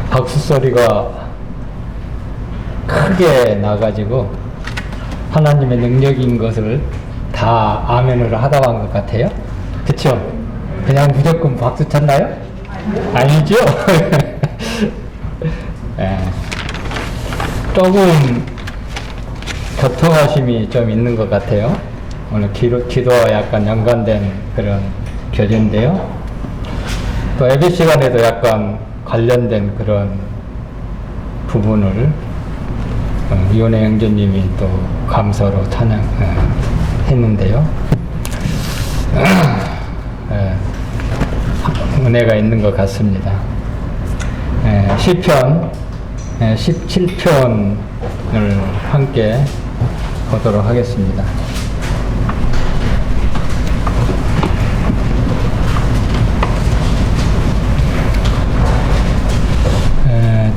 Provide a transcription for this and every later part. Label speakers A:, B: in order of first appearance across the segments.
A: 박수 소리가 크게 나가지고 하나님의 능력인 것을 다 아멘으로 하다 간 것 같아요. 그쵸? 그냥 무조건 박수 쳤나요? 아니죠? 네. 조금 교통하심이 좀 있는 것 같아요. 오늘 기도와 약간 연관된 그런 교재인데요. 또 예배 시간에도 약간 관련된 그런 부분을 이혼의 형제님이 또 감사로 찬양했는데요. 은혜가 있는 것 같습니다. 시편 17편을 함께 보도록 하겠습니다.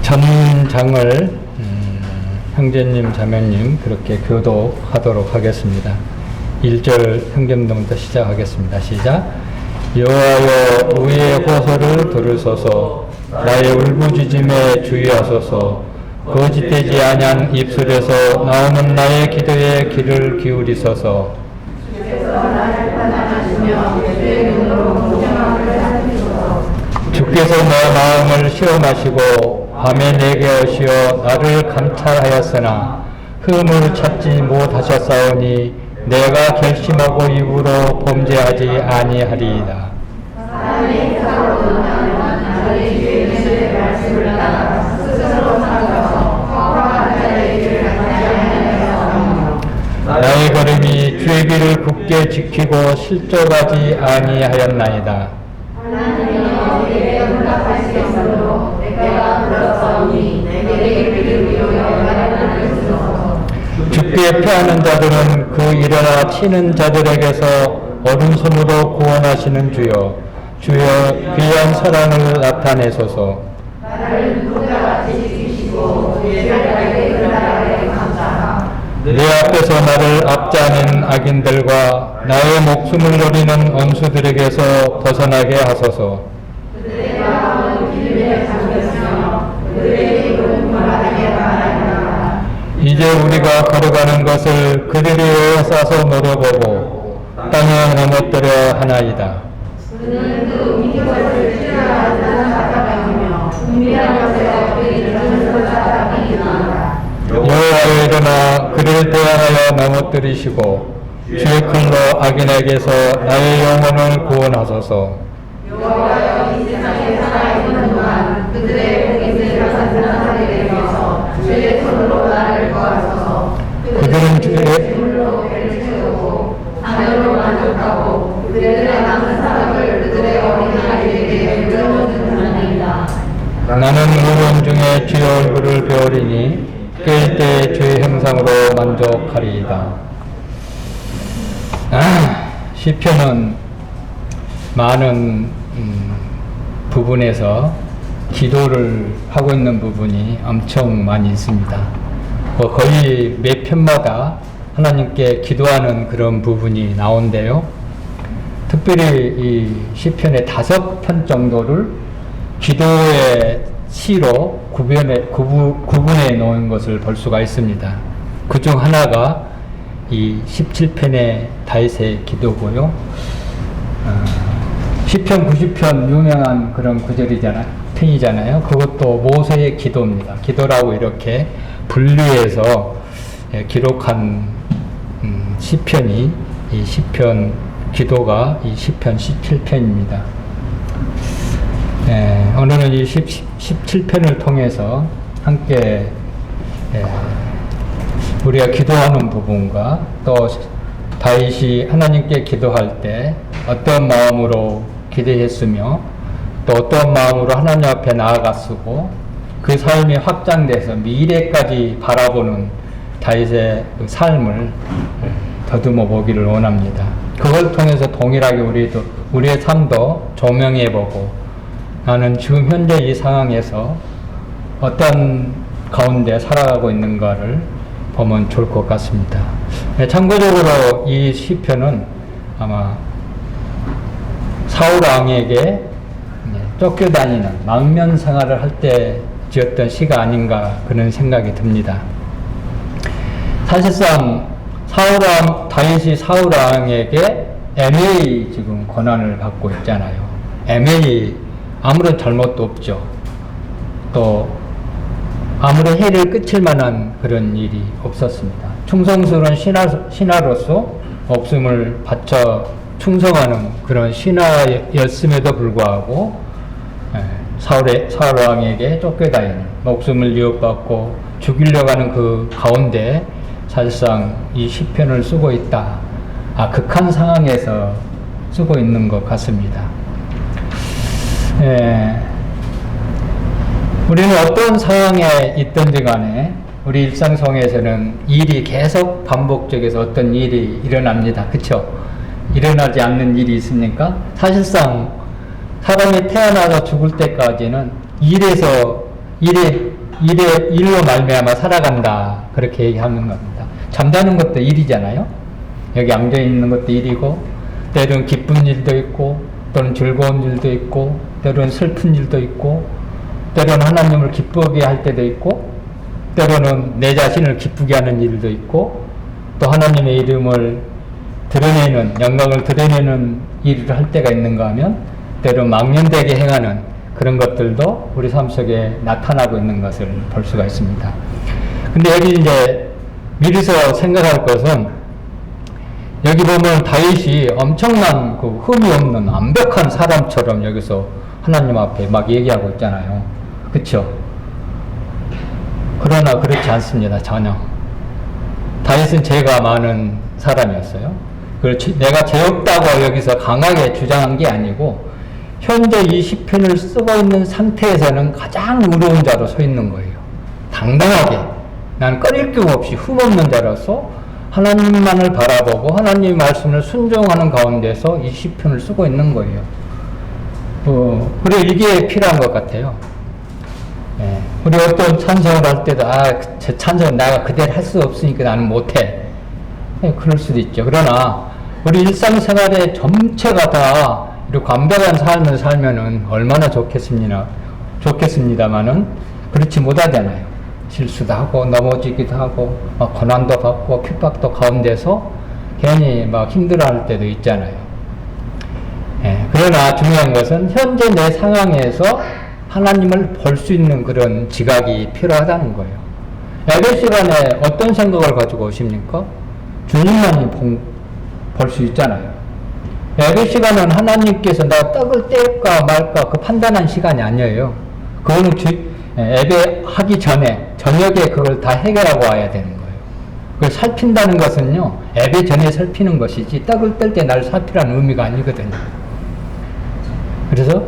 A: 전장을 형제님, 자매님 그렇게 교독하도록 하겠습니다. 1절 형제님부터 시작하겠습니다. 시작. 여호와여 우리의 호소를 들으소서. 나의 울부짖음에 주의하소서. 거짓되지 아니한 입술에서 나오는 나의 기도에 귀를 기울이소서. 주께서 내 마음을 시험하시고 밤에 내게 오시어 나를 감찰하였으나 흠을 찾지 못하셨사오니 내가 결심하고 입으로 범죄하지 아니하리이다. 나의 걸음이 주의 길을 굳게 지키고 실족하지 아니하였나이다. 주께 피하는 자들은 그 일어나 치는 자들에게서 오른손으로 구원하시는 주여, 주여 귀한 사랑을 나타내소서. 내 앞에서 나를 압제하는 악인들과 나의 목숨을 노리는 원수들에게서 벗어나게 하소서. 이제 우리가 걸어가는 것을 그들이 에워싸서 노려보고 땅에 넘어뜨려 하나이다. 여호와여 일어나 그를 대하여 넘어뜨리시고 주의 칼로 악인에게서 나의 영혼을 구원하소서. 여호와여 이 세상에 살아있는 동안 그들의 목임을 받는 자들에게 대해서 주의 손으로 나를 구하소서. 그들은 주의 물로 배를 채우고 자녀로 만족하고 그들의 남은 사람을 그들의 어린아이에게 물려주는 하나이다. 나는 무덤 중에 주의 얼굴을 배우리니 깰 때 주의 형상으로 만족하리이다. 시편은 많은 부분에서 기도를 하고 있는 부분이 엄청 많이 있습니다. 거의 매 편마다 하나님께 기도하는 그런 부분이 나온대요. 특별히 이 시편의 5편 정도를 기도의 시로 구분해 놓은 것을 볼 수가 있습니다. 그 중 하나가 이 17편의 다윗의 기도고요. 시편 90편 유명한 그런 편이잖아요. 그것도 모세의 기도입니다. 기도라고 이렇게 분류해서 기록한 시편이 이 시편 기도가 이 시편 17편입니다. 오늘은 이 17편을 통해서 함께 우리가 기도하는 부분과 또 다윗이 하나님께 기도할 때 어떤 마음으로 기도했으며 또 어떤 마음으로 하나님 앞에 나아갔고 그 삶이 확장돼서 미래까지 바라보는 다윗의 그 삶을 더듬어 보기를 원합니다. 그걸 통해서 동일하게 우리의 삶도 조명해보고 나는 지금 현재 이 상황에서 어떤 가운데 살아가고 있는가를 보면 좋을 것 같습니다. 참고적으로 이 시편은 아마 사울 왕에게 쫓겨다니는 망면 생활을 할 때 지었던 시가 아닌가 그런 생각이 듭니다. 사실상 다윗이 사울왕에게 MA 지금 권한을 받고 있잖아요. MA 아무런 잘못도 없죠. 또 아무런 해를 끼칠 만한 그런 일이 없었습니다. 충성스러운 신하로서 목숨을 바쳐 충성하는 그런 신하였음에도 불구하고 사울왕에게 쫓겨다니는 목숨을 위협받고 죽이려고 하는 그 가운데 사실상 이 시편을 쓰고 있다. 극한 상황에서 쓰고 있는 것 같습니다. 우리는 어떤 상황에 있든지 간에 우리 일상 속에서는 일이 계속 반복적에서 어떤 일이 일어납니다. 그쵸? 일어나지 않는 일이 있습니까? 사실상 사람이 태어나서 죽을 때까지는 일로 말미암아 살아간다. 그렇게 얘기하는 겁니다. 잠자는 것도 일이잖아요. 여기 앉아있는 것도 일이고, 때로는 기쁜 일도 있고, 또는 즐거운 일도 있고, 때로는 슬픈 일도 있고, 때로는 하나님을 기쁘게 할 때도 있고, 때로는 내 자신을 기쁘게 하는 일도 있고, 또 하나님의 이름을 드러내는, 영광을 드러내는 일을 할 때가 있는가 하면, 때로는 망연되게 행하는 그런 것들도 우리 삶 속에 나타나고 있는 것을 볼 수가 있습니다. 근데 여기 이제 미리서 생각할 것은, 여기 보면 다윗이 엄청난 그 흠이 없는 완벽한 사람처럼 여기서 하나님 앞에 막 얘기하고 있잖아요. 그쵸? 그러나 그렇지 않습니다. 전혀. 다윗은 죄가 많은 사람이었어요. 내가 죄 없다고 여기서 강하게 주장한 게 아니고, 현재 이 시편을 쓰고 있는 상태에서는 가장 의로운 자로 서 있는 거예요. 당당하게. 난 꺼릴 낌 없이 흠없는 자로서 하나님만을 바라보고 하나님의 말씀을 순종하는 가운데서 이 시편을 쓰고 있는 거예요. 그리고 이게 필요한 것 같아요. 우리 어떤 찬송을 할 때도, 제 찬송은 내가 그대로 할 수 없으니까 나는 못해. 그럴 수도 있죠. 그러나, 우리 일상생활의 전체가 다 이렇게 완벽한 삶을 살면은 얼마나 좋겠습니다만은, 그렇지 못하잖아요. 실수도 하고, 넘어지기도 하고, 고난도 받고, 핍박도 가운데서 괜히 막 힘들어 할 때도 있잖아요. 그러나 중요한 것은 현재 내 상황에서 하나님을 볼 수 있는 그런 지각이 필요하다는 거예요. 예배 시간에 어떤 생각을 가지고 오십니까? 주님만이 볼 수 있잖아요. 예배 시간은 하나님께서 나 떡을 뗄까 말까 그 판단한 시간이 아니에요. 그거는 예배 하기 전에 저녁에 그걸 다 해결하고 와야 되는 거예요. 그걸 살핀다는 것은요, 예배 전에 살피는 것이지 떡을 뗄 때 나를 살피라는 의미가 아니거든요. 그래서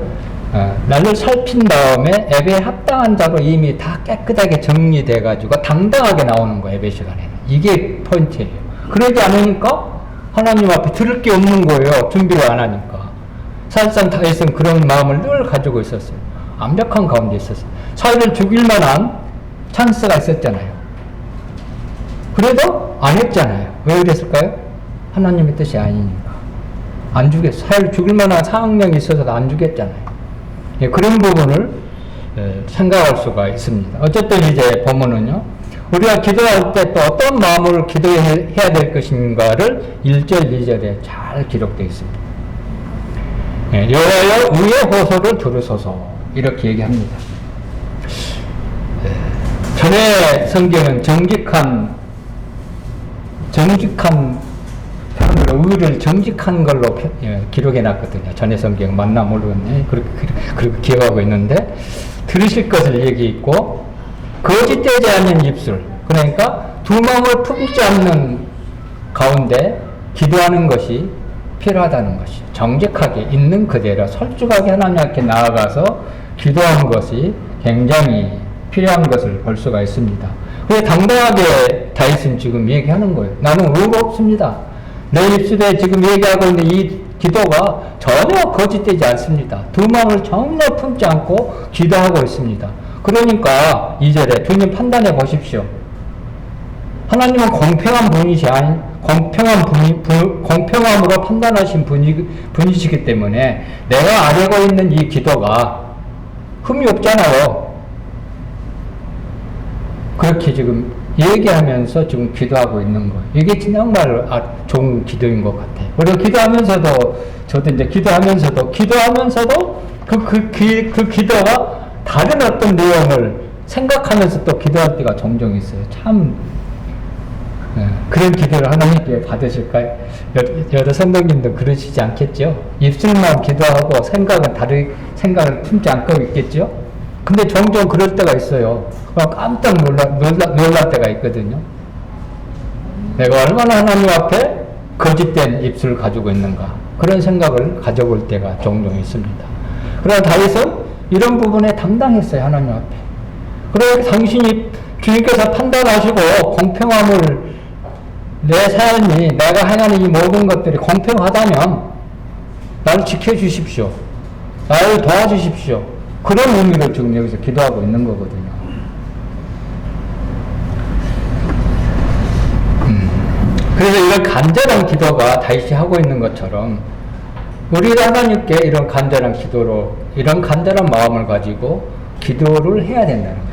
A: 나를 살핀 다음에 예배에 합당한 자로 이미 다 깨끗하게 정리돼 가지고 당당하게 나오는 거예요. 예배 시간에는. 이게 포인트예요. 그러지 않으니까 하나님 앞에 들을 게 없는 거예요. 준비를 안 하니까. 사실상 다윗은 그런 마음을 늘 가지고 있었어요. 완벽한 가운데 있었어요. 사울을 죽일 만한 찬스가 있었잖아요. 그래도 안 했잖아요. 왜 그랬을까요? 하나님의 뜻이 아니니까. 안 죽였어요. 사울을 죽일 만한 상황력이 있어서도 안 죽였잖아요. 그런 부분을 생각할 수가 있습니다. 어쨌든 이제 보면은요, 우리가 기도할 때 또 어떤 마음으로 기도해야 될 것인가를 1절, 2절에 잘 기록되어 있습니다. 여호와여 우의 호소를 들으소서, 이렇게 얘기합니다. 전에 성경은 정직한 의를 정직한 걸로 기록해 놨거든요. 전에 성경 맞나 모르겠네. 그렇게 기억하고 있는데, 들으실 것을 얘기했고, 거짓되지 않는 입술, 그러니까 두 마음을 품지 않는 가운데 기도하는 것이 필요하다는 것이, 정직하게 있는 그대로 솔직하게 하나님 앞에 나아가서 기도하는 것이 굉장히 필요한 것을 볼 수가 있습니다. 왜 당당하게 다윗은 지금 얘기하는 거예요? 나는 의가 없습니다. 내 입술에 지금 얘기하고 있는 이 기도가 전혀 거짓되지 않습니다. 두 마음을 전혀 품지 않고 기도하고 있습니다. 그러니까 2절에 주님 판단해 보십시오. 하나님은 공평함으로 판단하신 분이시기 때문에 내가 아뢰고 있는 이 기도가 흠이 없잖아요. 그렇게 지금 얘기하면서 지금 기도하고 있는 거예요. 이게 정말 좋은 기도인 것 같아요. 그리고 기도하면서도, 저도 이제 기도하면서도 그 기도가 다른 어떤 내용을 생각하면서 또 기도할 때가 종종 있어요. 참, 그런 기도를 하나님께 받으실까요? 여러 성도님도 그러시지 않겠죠? 입술만 기도하고 생각을 품지 않고 있겠죠? 근데 종종 그럴 때가 있어요. 깜짝 놀랄 때가 있거든요. 내가 얼마나 하나님 앞에 거짓된 입술을 가지고 있는가. 그런 생각을 가져볼 때가 종종 있습니다. 그러나 다윗은 이런 부분에 당당했어요. 하나님 앞에. 그리고 주님께서 판단하시고 공평함을 내 삶이, 내가 행하는 이 모든 것들이 공평하다면 나를 지켜주십시오. 나를 도와주십시오. 그런 의미로 지금 여기서 기도하고 있는 거거든요. 그래서 이런 간절한 기도가 다윗이 하고 있는 것처럼 우리가 하나님께 이런 간절한 기도로, 이런 간절한 마음을 가지고 기도를 해야 된다는 거죠.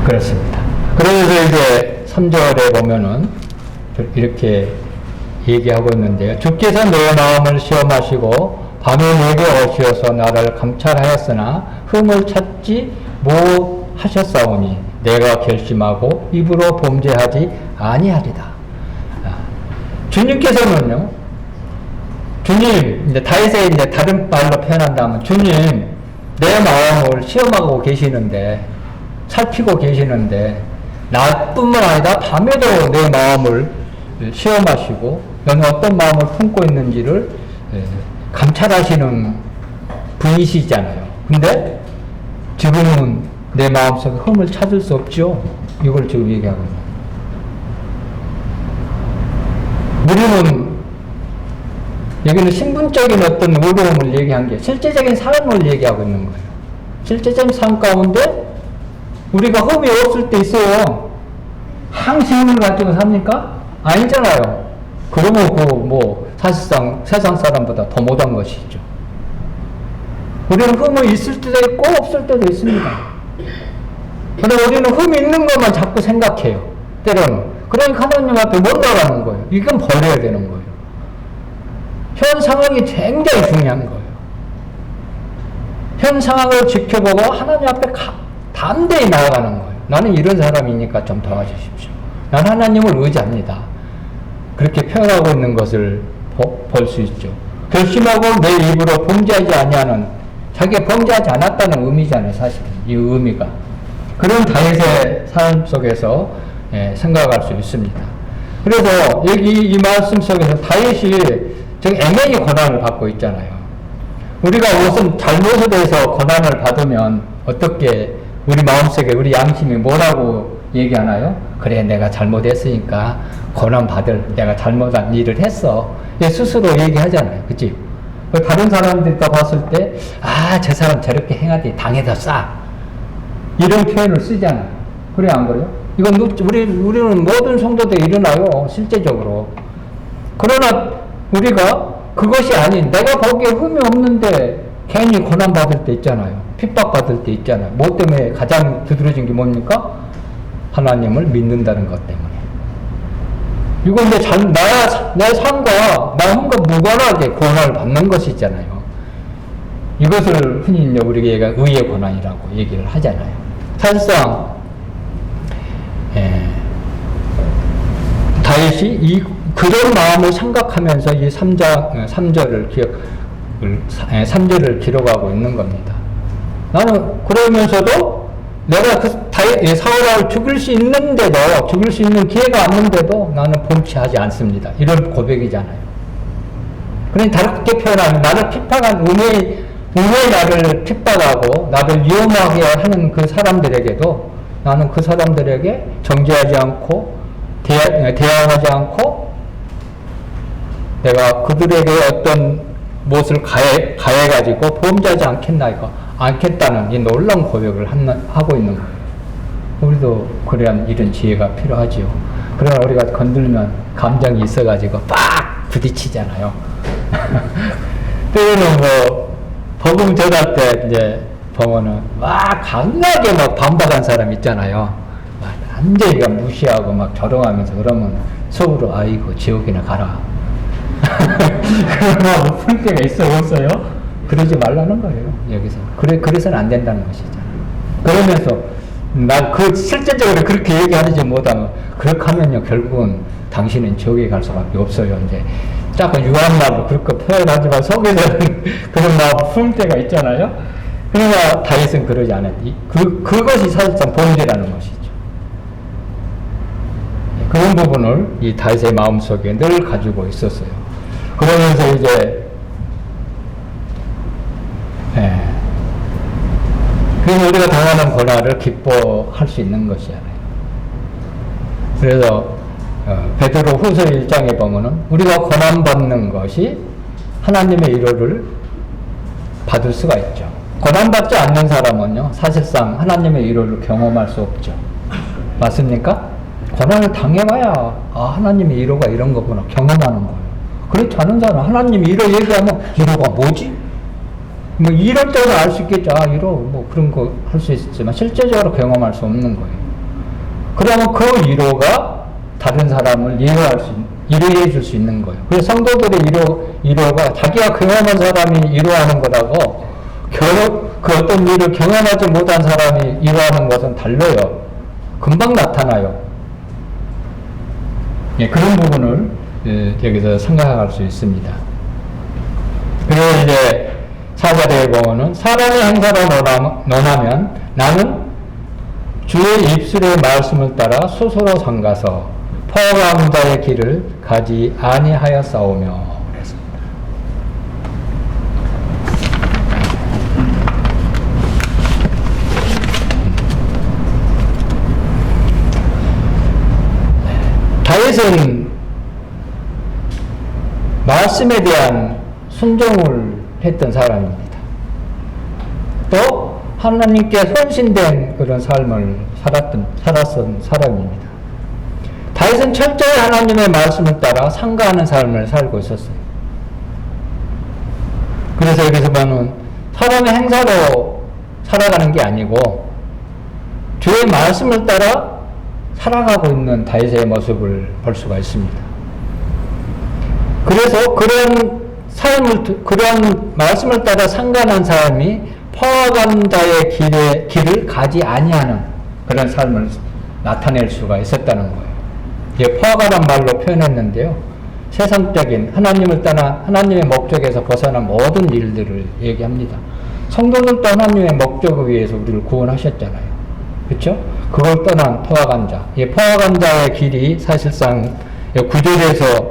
A: 그렇습니다. 그래서 이제 3절에 보면은 이렇게 얘기하고 있는데요. 주께서 내 마음을 시험하시고 밤에 내게 오시어서 나를 감찰하였으나 흠을 찾지 못하셨사오니 내가 결심하고 입으로 범죄하지 아니하리다. 주님께서는요, 주님, 이제 다윗의 이제 다른 말로 표현한다면 주님, 내 마음을 시험하고 계시는데, 살피고 계시는데, 낮뿐만 아니라 밤에도 내 마음을 시험하시고, 너는 어떤 마음을 품고 있는지를 감찰하시는 분이시잖아요. 근데 지금은 내 마음속에 흠을 찾을 수 없죠. 이걸 지금 얘기하고 있는 거예요. 우리는 여기는 신분적인 어떤 어려움을 얘기한 게 실제적인 삶을 얘기하고 있는 거예요. 실제적인 삶 가운데 우리가 흠이 없을 때 있어요. 항상 흠을 가지고 삽니까? 아니잖아요. 그러면 사실상 세상 사람보다 더 못한 것이죠. 우리는 흠이 있을 때도 있고 없을 때도 있습니다. 그런데 우리는 흠이 있는 것만 자꾸 생각해요. 때로는. 그러니까 하나님 앞에 못 나가는 거예요. 이건 버려야 되는 거예요. 현 상황이 굉장히 중요한 거예요. 현 상황을 지켜보고 하나님 앞에 담대히 나아가는 거예요. 나는 이런 사람이니까 좀 도와주십시오. 난 하나님을 의지합니다. 그렇게 표현하고 있는 것을 볼 수 있죠. 결심하고 내 입으로 범죄하지 아니하는, 자기가 범죄하지 않았다는 의미잖아요. 사실은 이 의미가. 그런 다윗의 삶 속에서 생각할 수 있습니다. 그래서 여기 이 말씀 속에서 다윗이 지금 애매히 고난을 받고 있잖아요. 우리가 무슨 잘못에 대해서 고난을 받으면 어떻게 우리 마음속에 우리 양심이 뭐라고 얘기하나요? 그래, 내가 잘못했으니까 내가 잘못한 일을 했어. 스스로 얘기하잖아요. 그치? 다른 사람들이 또 봤을 때, 저 사람 저렇게 행하더니 당해서 싸. 이런 표현을 쓰잖아요. 그래, 안 그래요? 이건 우리는 모든 성도들이 일어나요. 실제적으로. 그러나 우리가 그것이 아닌, 내가 거기에 흠이 없는데 괜히 고난받을 때 있잖아요. 핍박받을 때 있잖아요. 뭐 때문에 가장 두드러진 게 뭡니까? 하나님을 믿는다는 것 때문에. 이건 내 삶과 마음과 무관하게 고난을 받는 것이잖아요. 이것을 흔히 우리가 의의 고난이라고 얘기를 하잖아요. 사실상 다윗이 그런 마음을 생각하면서 이 3절을 기록하고 있는 겁니다. 나는 그러면서도 내가 사울을 죽일 수 있는데도, 죽일 수 있는 기회가 왔는데도 나는 범죄하지 않습니다. 이런 고백이잖아요. 그러니 다르게 표현하면 나를 핍박한 음의 나를 핍박하고 나를 위험하게 하는 그 사람들에게도 나는 그 사람들에게 정죄하지 않고 대항하지 않고 내가 그들에게 어떤 무엇을 가해가지고 범죄하지 않겠나 이거 않겠다는 이 놀라운 고백을 하고 있는 거예요. 우리도 그러한 이런 지혜가 필요하지요. 그러나 우리가 건들면 감정이 있어가지고 빡 부딪히잖아요. 때로는 뭐 복음 전할 때 이제 보면은 막 강하게 막 반박한 사람 있잖아요. 막 완전히 무시하고 막 조롱하면서 그러면 속으로 아이고 지옥이나 가라. 그러나 풀 때가 있어 없어요? 그러지 말라는 거예요. 여기서 그래서는 안 된다는 것이죠. 그러면서 실제적으로 그렇게 얘기하지 못하면 그렇게 하면요 결국은 당신은 지옥에 갈 수밖에 없어요. 이제 자꾸 유한 말로 그렇게 표현하지만 속에서는 그런 마음 품을 때가 있잖아요. 그러나 다윗은 그러지 않았지. 그것이 사실상 본질이라는 것이죠. 그런 부분을 이 다윗의 마음속에 늘 가지고 있었어요. 그러면서 이제 그래서 우리가 당하는 고난을 기뻐할 수 있는 것이잖아요. 그래서 베드로 후서 1장에 보면은 우리가 고난받는 것이 하나님의 위로를 받을 수가 있죠. 고난받지 않는 사람은요 사실상 하나님의 위로를 경험할 수 없죠. 맞습니까? 고난을 당해봐야 하나님의 위로가 이런 거구나 경험하는 거예요. 그렇지 않은 사람은 하나님이 위로 얘기하면 위로가 뭐지? 뭐 이럴 때는 알 수 있겠죠. 위로 뭐 그런 거 할 수 있지만 실제적으로 경험할 수 없는 거예요. 그러면 그 위로가 다른 사람을 위로해 줄 수 있는 거예요. 그래서 성도들의 위로가 자기가 경험한 사람이 위로하는 것하고 그 어떤 일을 경험하지 못한 사람이 위로하는 것은 달라요. 금방 나타나요. 그런 부분을 여기서 생각할 수 있습니다. 그리고 이제 4절에 보면은 사람의 행사로 논하면 나는 주의 입술의 말씀을 따라 스스로 삼가서 포함한 자의 길을 가지 아니하였사오며 그랬습니다. 다윗은 말씀에 대한 순종을 했던 사람입니다. 또 하나님께 헌신된 그런 삶을 살았던 사람입니다. 다윗은 철저히 하나님의 말씀을 따라 상가하는 삶을 살고 있었어요. 그래서 여기서 보면 사람의 행사로 살아가는 게 아니고 주의 말씀을 따라 살아가고 있는 다윗의 모습을 볼 수가 있습니다. 그래서 그런 말씀을 따라 상관한 사람이 포악한 자의 길을 가지 아니하는 그런 삶을 나타낼 수가 있었다는 거예요. 포악하란 말로 표현했는데요. 세상적인 하나님을 떠난 하나님의 목적에서 벗어난 모든 일들을 얘기합니다. 성도들도 하나님의 목적을 위해서 우리를 구원하셨잖아요. 그렇죠? 그걸 떠난 포악한 자. 포악한 자의 길이 사실상 9절에서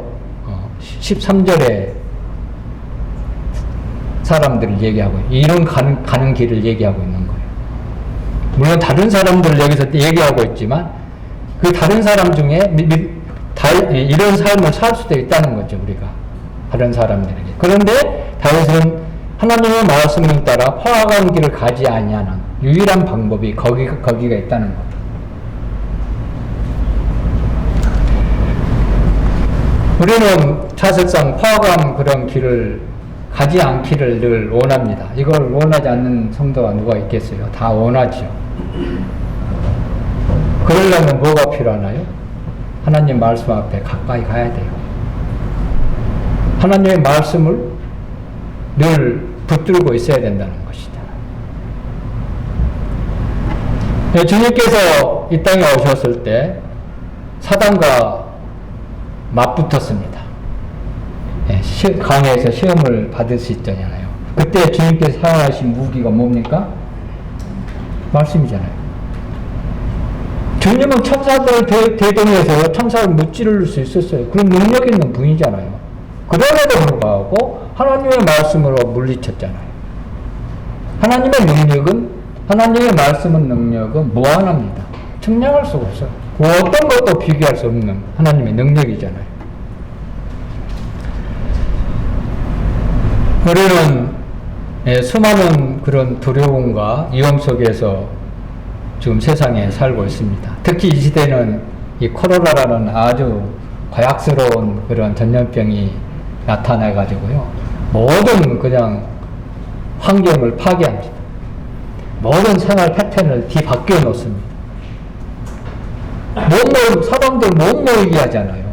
A: 13절에 사람들을 얘기하고 이런 가는 길을 얘기하고 있는 거예요. 물론 다른 사람들을 여기서 얘기하고 있지만 그 다른 사람 중에 이런 삶을 살 수도 있다는 거죠. 우리가 다른 사람들에게. 그런데 다윗은 하나님의 말씀을 따라 포악한 길을 가지 아니하는 유일한 방법이 거기가 있다는 거예요. 우리는 사실상 포악한 그런 길을 가지 않기를 늘 원합니다. 이걸 원하지 않는 성도가 누가 있겠어요? 다 원하죠. 그러려면 뭐가 필요하나요? 하나님 말씀 앞에 가까이 가야 돼요. 하나님의 말씀을 늘 붙들고 있어야 된다는 것이다. 주님께서 이 땅에 오셨을 때 사단과 맞붙었습니다. 강해에서 시험을 받을 수 있잖아요. 그때 주님께서 사용하신 무기가 뭡니까? 말씀이잖아요. 주님은 천사들을 대동해서 천사를 무찌를 수 있었어요. 그런 능력 있는 분이잖아요. 그럼에도 불구하고 하나님의 말씀으로 물리쳤잖아요. 하나님의 말씀은 능력은 무한합니다. 측량할 수가 없어요. 그 어떤 것도 비교할 수 없는 하나님의 능력이잖아요. 우리는 수많은 그런 두려움과 위험 속에서 지금 세상에 살고 있습니다. 특히 이 시대는 이 코로나라는 아주 과학스러운 그런 전염병이 나타나가지고요. 모든 그냥 환경을 파괴합니다. 모든 생활 패턴을 뒤바뀌어 놓습니다. 사람들 못 모이게 하잖아요.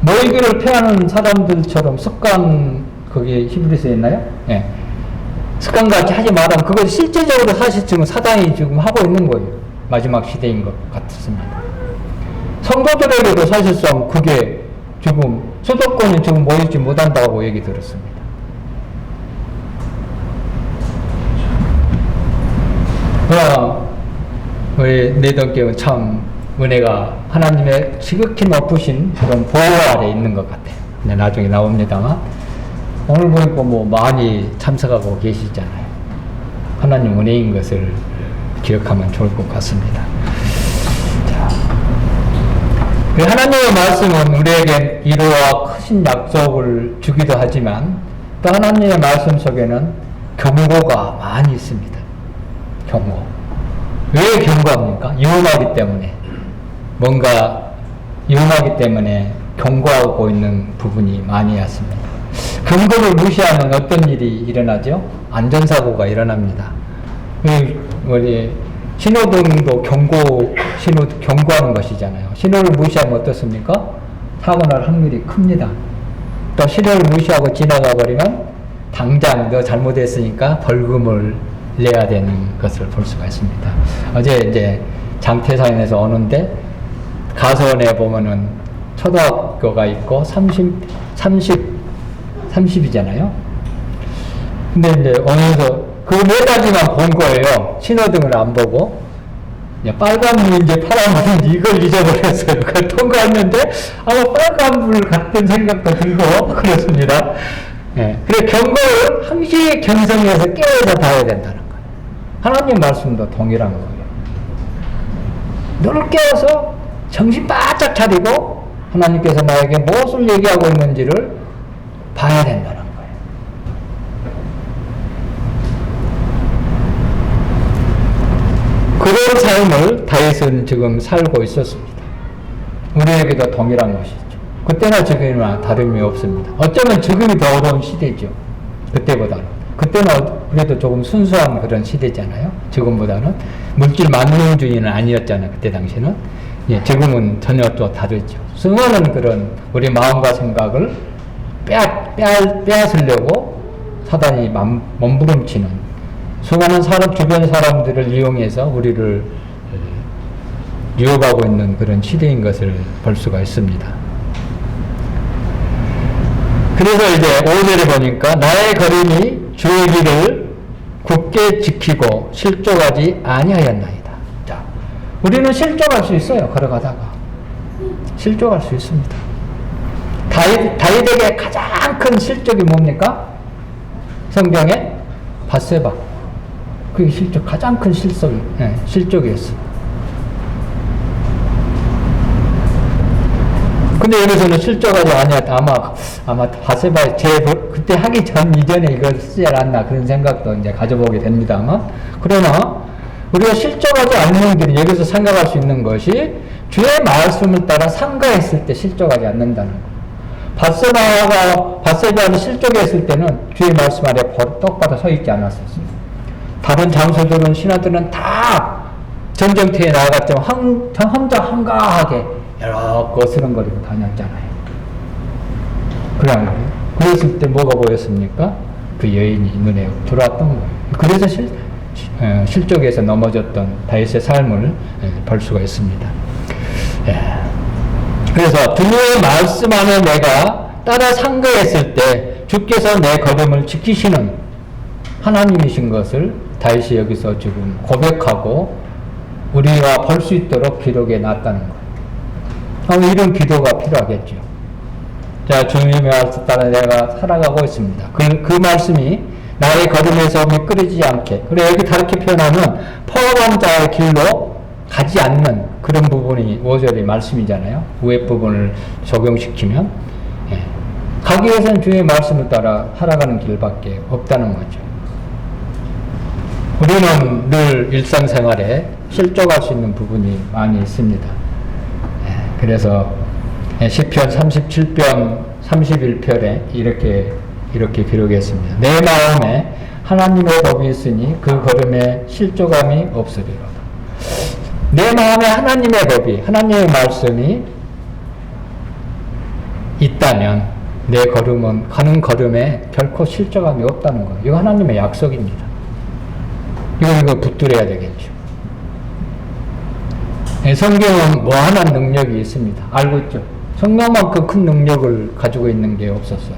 A: 모이기를 피하는 사람들처럼 습관, 거기 히브리서에 있나요? 예. 습관같이 하지 말라면 그걸 실제적으로 사실 지금 사단이 지금 하고 있는 거예요. 마지막 시대인 것 같습니다. 성도들에게도 사실상 그게 지금 수도권이 지금 모이지 못한다고 얘기 들었습니다. 그러나 우리 내돈교회는 참 은혜가 하나님의 지극히 높으신 그런 보호 아래 있는 것 같아요. 네, 나중에 나옵니다만 오늘 보니까 뭐 많이 참석하고 계시잖아요. 하나님 은혜인 것을 기억하면 좋을 것 같습니다. 자, 하나님의 말씀은 우리에게 위로와 크신 약속을 주기도 하지만 또 하나님의 말씀 속에는 경고가 많이 있습니다. 경고. 왜 경고합니까? 위험하기 때문에. 뭔가 위험하기 때문에 경고하고 있는 부분이 많이 있습니다. 경고를 무시하면 어떤 일이 일어나죠? 안전사고가 일어납니다. 우리 신호등도 경고하는 것이잖아요. 신호를 무시하면 어떻습니까? 사고 날 확률이 큽니다. 또 신호를 무시하고 지나가 버리면 당장 너 잘못했으니까 벌금을 내야 되는 것을 볼 수가 있습니다. 어제 이제 장태산에서 오는데 가서원에 보면은 초등학교가 있고 30이잖아요. 근데 이제 오면서 그 네 가지만 본 거예요. 신호등을 안 보고. 빨간불인지 파란불인지 이걸 잊어버렸어요. 그걸 통과했는데 아마 빨간불 같은 생각도 들고 그렇습니다. 예. 그래 경고를 항시 경성에서 깨어서 봐야 된다는 거예요. 하나님 말씀도 동일한 거예요. 눈을 깨어서 정신 바짝 차리고 하나님께서 나에게 무엇을 얘기하고 있는지를 봐야 된다는 거예요. 그런 삶을 다윗은 지금 살고 있었습니다. 우리에게도 동일한 것이죠. 그때나 지금이나 다름이 없습니다. 어쩌면 지금이 더 어려운 시대죠. 그때보다는. 그때는 그래도 조금 순수한 그런 시대잖아요. 지금보다는. 물질 만능주의는 아니었잖아요. 그때 당시는. 예, 지금은 전혀 또 다르죠. 수많은 그런 우리 마음과 생각을 빼앗으려고 사단이 몸부림치는 수많은 주변 사람들을 이용해서 우리를 유혹하고 있는 그런 시대인 것을 볼 수가 있습니다. 그래서 이제 5절에 보니까 나의 걸음이 주의 길을 굳게 지키고 실족하지 아니하였나이다. 자, 우리는 실족할 수 있어요. 걸어가다가 실족할 수 있습니다. 다윗에게 가장 큰 실족이 뭡니까? 성경에 밧세바. 그게 가장 큰 실족이었어. 근데 여기서는 실족하지 아니었다. 아마 밧세바 그때 하기 이전에 이걸 쓰지 않았나 그런 생각도 이제 가져보게 됩니다만, 그러나 우리가 실족하지 않는 길은 여기서 생각할 수 있는 것이 주의 말씀을 따라 상가했을 때 실족하지 않는다는 거. 밧세바는 실족했을 때는 주의 말씀 아래 똑바로 서 있지 않았었어요. 다른 장소들은 신하들은 다 전쟁터에 나갔지만 혼자 한가하게 여러 거스름거리고 다녔잖아요. 그랬을 때 뭐가 보였습니까? 그 여인이 눈에 들어왔던 거예요. 그래서 실족에서 넘어졌던 다윗의 삶을 볼 수가 있습니다. 그래서 주의 말씀 안에 내가 따라 상거했을 때 주께서 내 걸음을 지키시는 하나님이신 것을 다윗이 여기서 지금 고백하고 우리가 볼 수 있도록 기록해 놨다는 거예요. 이런 기도가 필요하겠죠. 자, 주님의 말씀 따라 내가 살아가고 있습니다. 그 말씀이 나의 걸음에서 미끄러지지 않게. 그래, 여기 다르게 표현하면 포함한 자의 길로 가지 않는 그런 부분이 5절의 말씀이잖아요. 위에 부분을 적용시키면. 가기 위해서는 주의 말씀을 따라 살아가는 길밖에 없다는 거죠. 우리는 늘 일상생활에 실족할 수 있는 부분이 많이 있습니다. 그래서 시편 37편 31편에 이렇게 기록했습니다. 내 마음에 하나님의 법이 있으니 그 걸음에 실족함이 없으리로다. 내 마음에 하나님의 법이, 하나님의 말씀이 있다면 내 걸음은, 가는 걸음에 결코 실족함이 없다는 거예요. 이거 하나님의 약속입니다. 이거 붙들어야 되겠죠. 성경은 무한한 능력이 있습니다. 알고 있죠? 성경만큼 큰 능력을 가지고 있는 게 없었어요.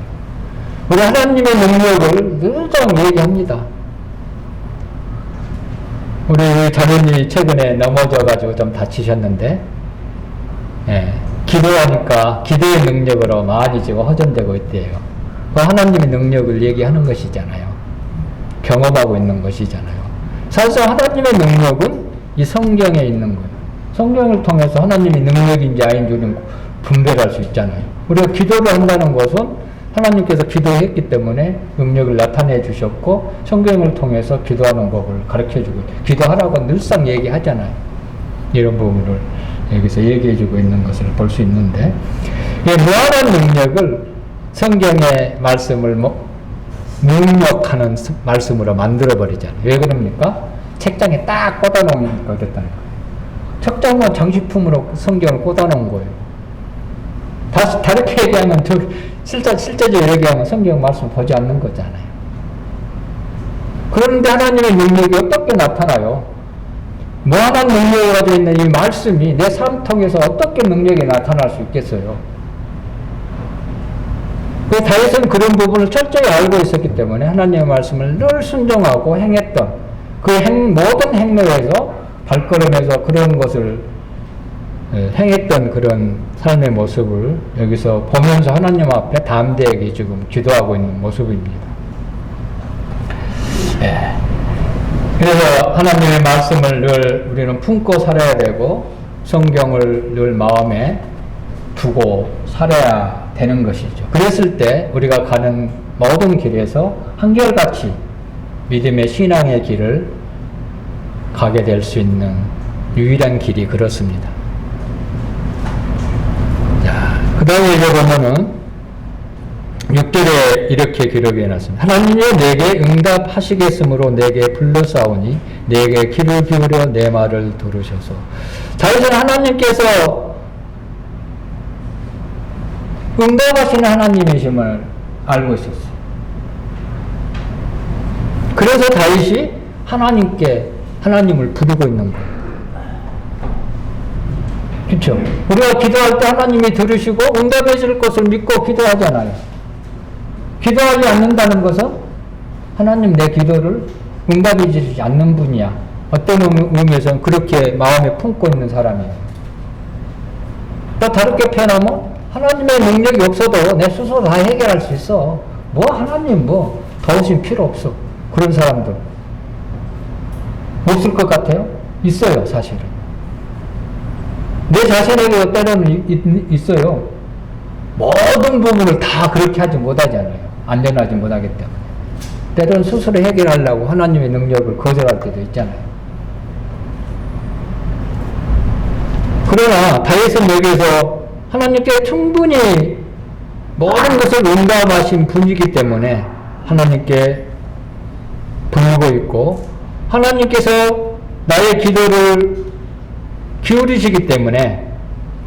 A: 우리 하나님의 능력을 늘 얘기합니다. 우리 자녀님이 최근에 넘어져가지고 좀 다치셨는데, 기도하니까 기도의 능력으로 많이 지금 허전되고 있대요. 그 하나님의 능력을 얘기하는 것이잖아요. 경험하고 있는 것이잖아요. 사실상 하나님의 능력은 이 성경에 있는 거예요. 성경을 통해서 하나님의 능력인지 아닌지 우리는 분별할 수 있잖아요. 우리가 기도를 한다는 것은 하나님께서 기도했기 때문에 능력을 나타내 주셨고, 성경을 통해서 기도하는 법을 가르쳐 주고, 기도하라고 늘상 얘기하잖아요. 이런 부분을 여기서 얘기해 주고 있는 것을 볼 수 있는데, 이 무한한 능력을 성경의 말씀을 능력하는 말씀으로 만들어 버리잖아요. 왜 그럽니까? 책장에 딱 꽂아 놓으니까 그랬다는 거예요. 책장만 장식품으로 성경을 꽂아 놓은 거예요. 다르게 얘기하면, 실제적으로 얘기하면 성경 말씀 보지 않는 거잖아요. 그런데 하나님의 능력이 어떻게 나타나요? 무한한 능력이 가지고 있는 이 말씀이 내 삶 통해서 어떻게 능력이 나타날 수 있겠어요? 다윗은 그런 부분을 철저히 알고 있었기 때문에 하나님의 말씀을 늘 순종하고 행했던 그 모든 행로에서 발걸음에서 그런 것을 행했던 그런 삶의 모습을 여기서 보면서 하나님 앞에 담대하게 지금 기도하고 있는 모습입니다. 그래서 하나님의 말씀을 늘 우리는 품고 살아야 되고 성경을 늘 마음에 두고 살아야 되는 것이죠. 그랬을 때 우리가 가는 모든 길에서 한결같이 믿음의 신앙의 길을 가게 될 수 있는 유일한 길이 그렇습니다. 그 다음에 이제 보면은 6절에 이렇게 기록해 놨습니다. 하나님이 내게 응답하시겠으므로 내게 불러싸우니 내게 귀를 기울여 내 말을 들으셔서. 자기는 하나님께서 응답하시는 하나님이심을 알고 있었어요. 그래서 다윗이 하나님을 부르고 있는 거예요. 그렇죠? 우리가 기도할 때 하나님이 들으시고 응답해 줄 것을 믿고 기도하잖아요. 기도하지 않는다는 것은 하나님 내 기도를 응답해 주지 않는 분이야. 어떤 의미에서는 그렇게 마음에 품고 있는 사람이에요. 또 다르게 표현하면 하나님의 능력이 없어도 내 스스로 다 해결할 수 있어. 하나님 도우심 필요 없어. 그런 사람들 없을 것 같아요? 있어요, 사실은. 내 자신에게도 때로는 있어요. 모든 부분을 다 그렇게 하지 못하잖아요. 안전하지 못하기 때문에. 때로는 스스로 해결하려고 하나님의 능력을 거절할 때도 있잖아요. 그러나 다윗은 여기에서 하나님께 충분히 모든 것을 응답하신 분이기 때문에 하나님께 부르고 있고, 하나님께서 나의 기도를 기울이시기 때문에,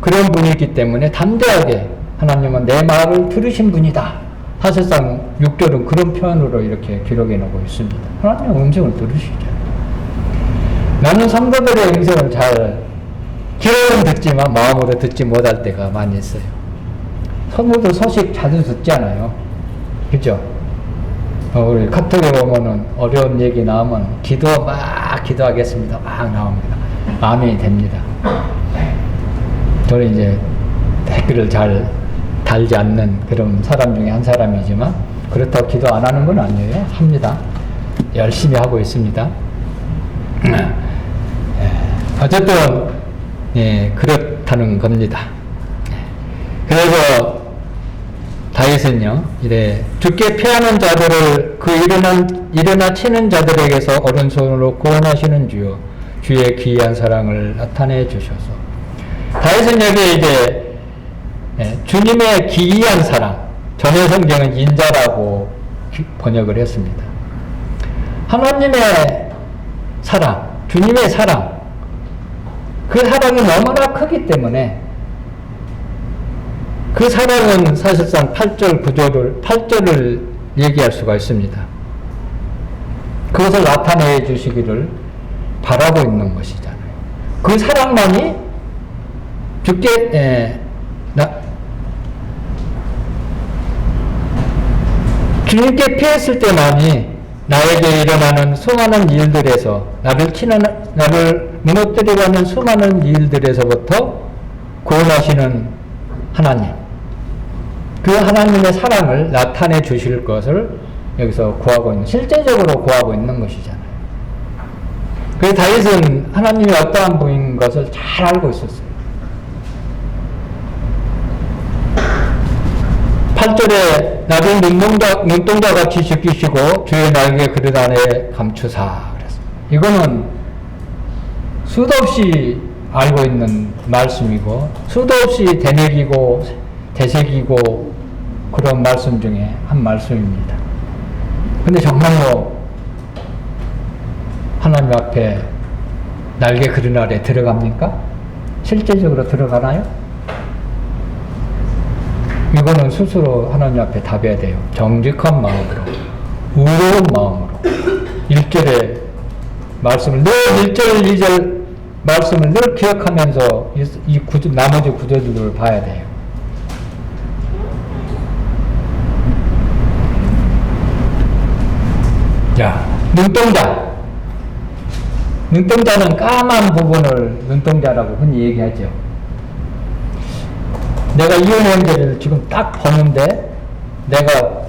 A: 그런 분이기 때문에 담대하게 하나님은 내 말을 들으신 분이다. 사실상 6절은 그런 표현으로 이렇게 기록해 놓고 있습니다. 하나님의 음성을 들으시죠. 나는 성도들의 음성을 귀로는 듣지만 마음으로 듣지 못할 때가 많이 있어요. 성도들 소식 자주 듣잖아요. 그죠? 우리 카톡에 보면은 어려운 얘기 나오면 기도하겠습니다. 막 나옵니다. 아멘이 됩니다. 저는 이제 댓글을 잘 달지 않는 그런 사람 중에 한 사람이지만, 그렇다고 기도 안 하는 건 아니에요. 합니다. 열심히 하고 있습니다. 어쨌든 그렇다는 겁니다. 그래서 다윗은 다윗은요, 이래 죽게 패하는 자들을 그 일어나 치는 자들에게서 오른손으로 구원하시는 주요 주의 귀한 사랑을 나타내 주셔서 다윗은 여기에 이제 주님의 기이한 사랑, 전해 성경은 인자라고 번역을 했습니다. 하나님의 사랑, 주님의 사랑, 그 사랑이 너무나 크기 때문에 그 사랑은 사실상 8절을 얘기할 수가 있습니다. 그것을 나타내 주시기를 바라고 있는 것이잖아요. 그 사랑만이 주님께 피했을 때만이 나에게 일어나는 수많은 일들에서 나를 무너뜨리려는 수많은 일들에서부터 구원하시는 하나님, 그 하나님의 사랑을 나타내 주실 것을 여기서 구하고 있는, 실제적으로 구하고 있는 것이잖아요. 그래서 다윗은 하나님이 어떠한 분인 것을 잘 알고 있었어요. 8절에 나를 눈동자같이 지키시고 주의 날개 그릇 안에 감추사 그랬습니다. 이거는 수도 없이 알고 있는 말씀이고 수도 없이 되새기고 되새기고 그런 말씀 중에 한 말씀입니다. 근데 정말로 하나님 앞에 날개 그릇 아래 들어갑니까? 실제적으로 들어가나요? 이거는 스스로 하나님 앞에 답해야 돼요. 정직한 마음으로, 의로운 마음으로. 1절의 말씀을 늘 1절, 2절 말씀을 늘 기억하면서 이 나머지 구절들을 봐야 돼요. 자, 눈동자는 까만 부분을 눈동자라고 흔히 얘기하죠. 내가 이 형제를 지금 딱 보는데 내가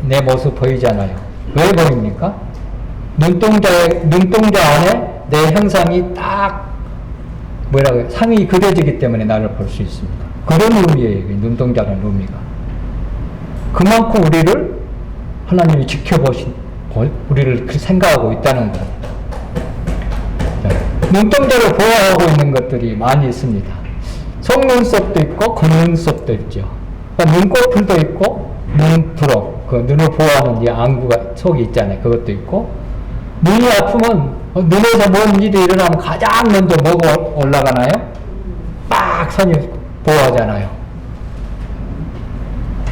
A: 내 모습 보이잖아요. 왜 보입니까? 눈동자 안에 내 형상이 딱 상이 그려지기 때문에 나를 볼 수 있습니다. 그런 의미예요. 눈동자라는 의미가. 그만큼 우리를 하나님이 우리를 생각하고 있다는 거예요. 눈동자를 보호하고 있는 것들이 많이 있습니다. 속눈썹도 있고 겉눈썹도 있죠. 눈꺼풀도 있고 눈두렁, 그 눈을 보호하는 이 안구가 속이 있잖아요. 그것도 있고 눈이 아프면 눈에서 뭔 일이 일어나면 가장 먼저 뭐가 올라가나요? 빡 선이 보호하잖아요.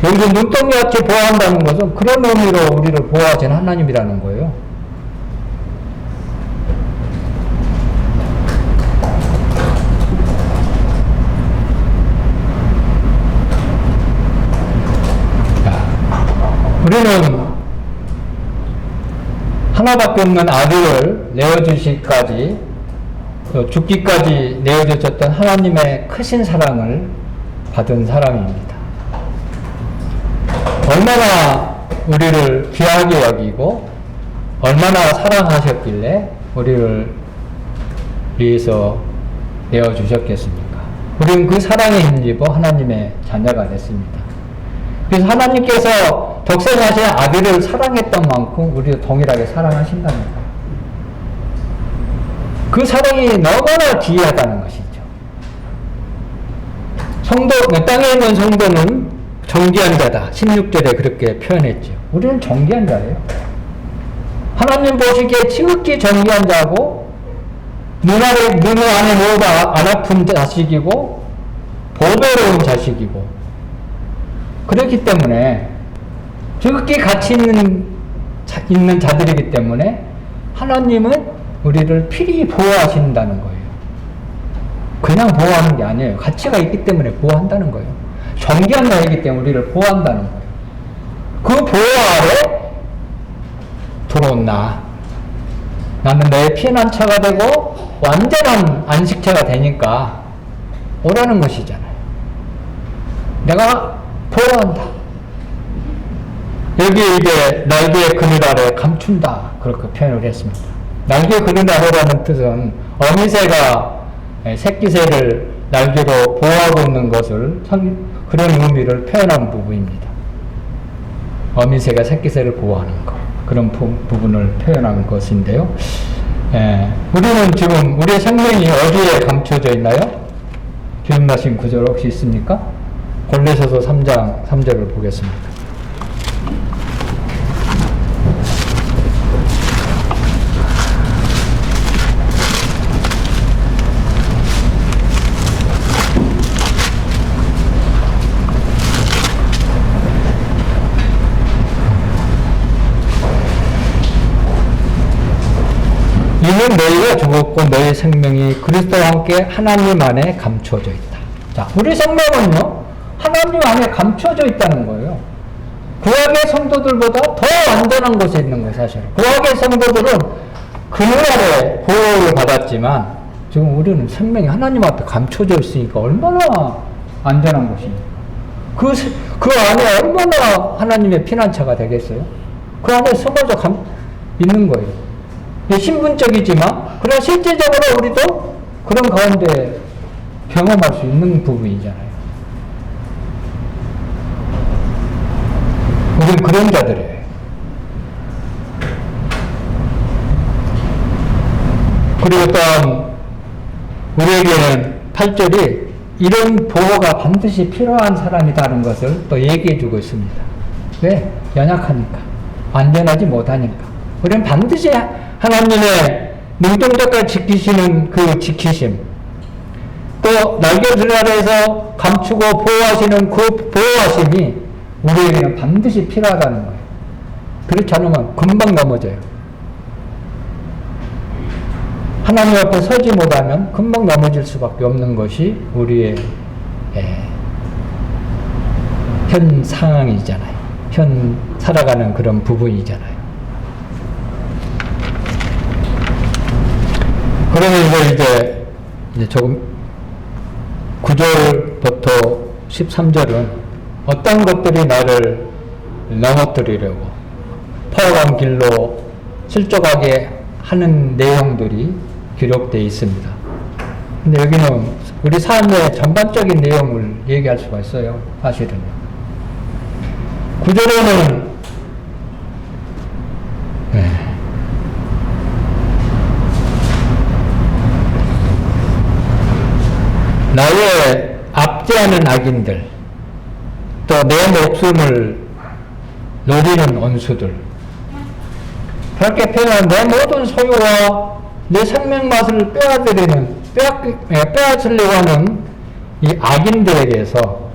A: 여기서 눈동자같이 보호한다는 것은 그런 의미로 우리를 보호하시는 하나님이라는 거예요. 우리는 하나밖에 없는 아들을 내어주시기까지 또 죽기까지 내어주셨던 하나님의 크신 사랑을 받은 사람입니다. 얼마나 우리를 귀하게 여기고 얼마나 사랑하셨길래 우리를 위해서 내어주셨겠습니까? 우리는 그 사랑에 힘입어 하나님의 자녀가 됐습니다. 그래서 하나님께서 독생하신 아들을 사랑했던 만큼 우리도 동일하게 사랑하신다는 거예요. 그 사랑이 너무나 귀하다는 것이죠. 땅에 있는 성도는 정귀한 자다. 16절에 그렇게 표현했죠. 우리는 정귀한 자예요. 하나님 보시기에 지극히 정귀한 자고 눈 안에 모두 안 아픈 자식이고 보배로운 자식이고 그렇기 때문에 지극히 가치 있는 자들이기 때문에 하나님은 우리를 필히 보호하신다는 거예요. 그냥 보호하는 게 아니에요. 가치가 있기 때문에 보호한다는 거예요. 정귀한 자이기 때문에 우리를 보호한다는 거예요. 그 보호 아래 들어온 나는 너의 피난처가 되고 완전한 안식처가 되니까 오라는 것이잖아요. 내가 보호한다. 여기에 이제 날개의 그늘 아래 감춘다. 그렇게 표현을 했습니다. 날개 그늘 아래라는 뜻은 어미새가 새끼새를 날개로 보호하고 있는 것을 그런 의미를 표현한 부분입니다. 어미새가 새끼새를 보호하는 것, 그런 부분을 표현한 것인데요. 우리는 지금 우리의 생명이 어디에 감춰져 있나요? 기억나신 구절 혹시 있습니까? 골로새서 3장 3절을 보겠습니다. 이는 너희가 죽었고 너희 생명이 그리스도와 함께 하나님 안에 감춰져 있다. 자, 우리 생명은요, 하나님 안에 감춰져 있다는 거예요. 구약의 성도들보다 더 완전한 곳에 있는 거예요, 사실. 구약의 성도들은 그날에 보호를 받았지만, 지금 우리는 생명이 하나님 앞에 감춰져 있으니까 얼마나 안전한 곳입니까? 그 안에 얼마나 하나님의 피난처가 되겠어요? 그 안에 숨어져 있는 거예요. 신분적이지만, 그러나 실제적으로 우리도 그런 가운데 경험할 수 있는 부분이잖아요. 우리는 그런 자들이에요. 그리고 또한 우리에게는 8절이 이런 보호가 반드시 필요한 사람이라는 것을 또 얘기해 주고 있습니다. 왜? 연약하니까. 안전하지 못하니까. 우리는 반드시 하나님의 눈동자까지 지키시는 그 지키심, 또 날개들 아래에서 감추고 보호하시는 그 보호하심이 우리에게는 반드시 필요하다는 거예요. 그렇지 않으면 금방 넘어져요. 하나님 앞에 서지 못하면 금방 넘어질 수밖에 없는 것이 우리의 현 상황이잖아요. 현 살아가는 그런 부분이잖아요. 그러면 이제 조금 9절부터 13절은 어떤 것들이 나를 넘어뜨리려고 포악한 길로 실족하게 하는 내용들이 기록되어 있습니다. 근데 여기는 우리 삶의 전반적인 내용을 얘기할 수가 있어요, 사실은. 9절에는 나의 압제하는 악인들, 또 내 목숨을 노리는 원수들, 그렇게 표현한 내 모든 소유와 내 생명 맛을 빼앗으려고 하는 이 악인들에게서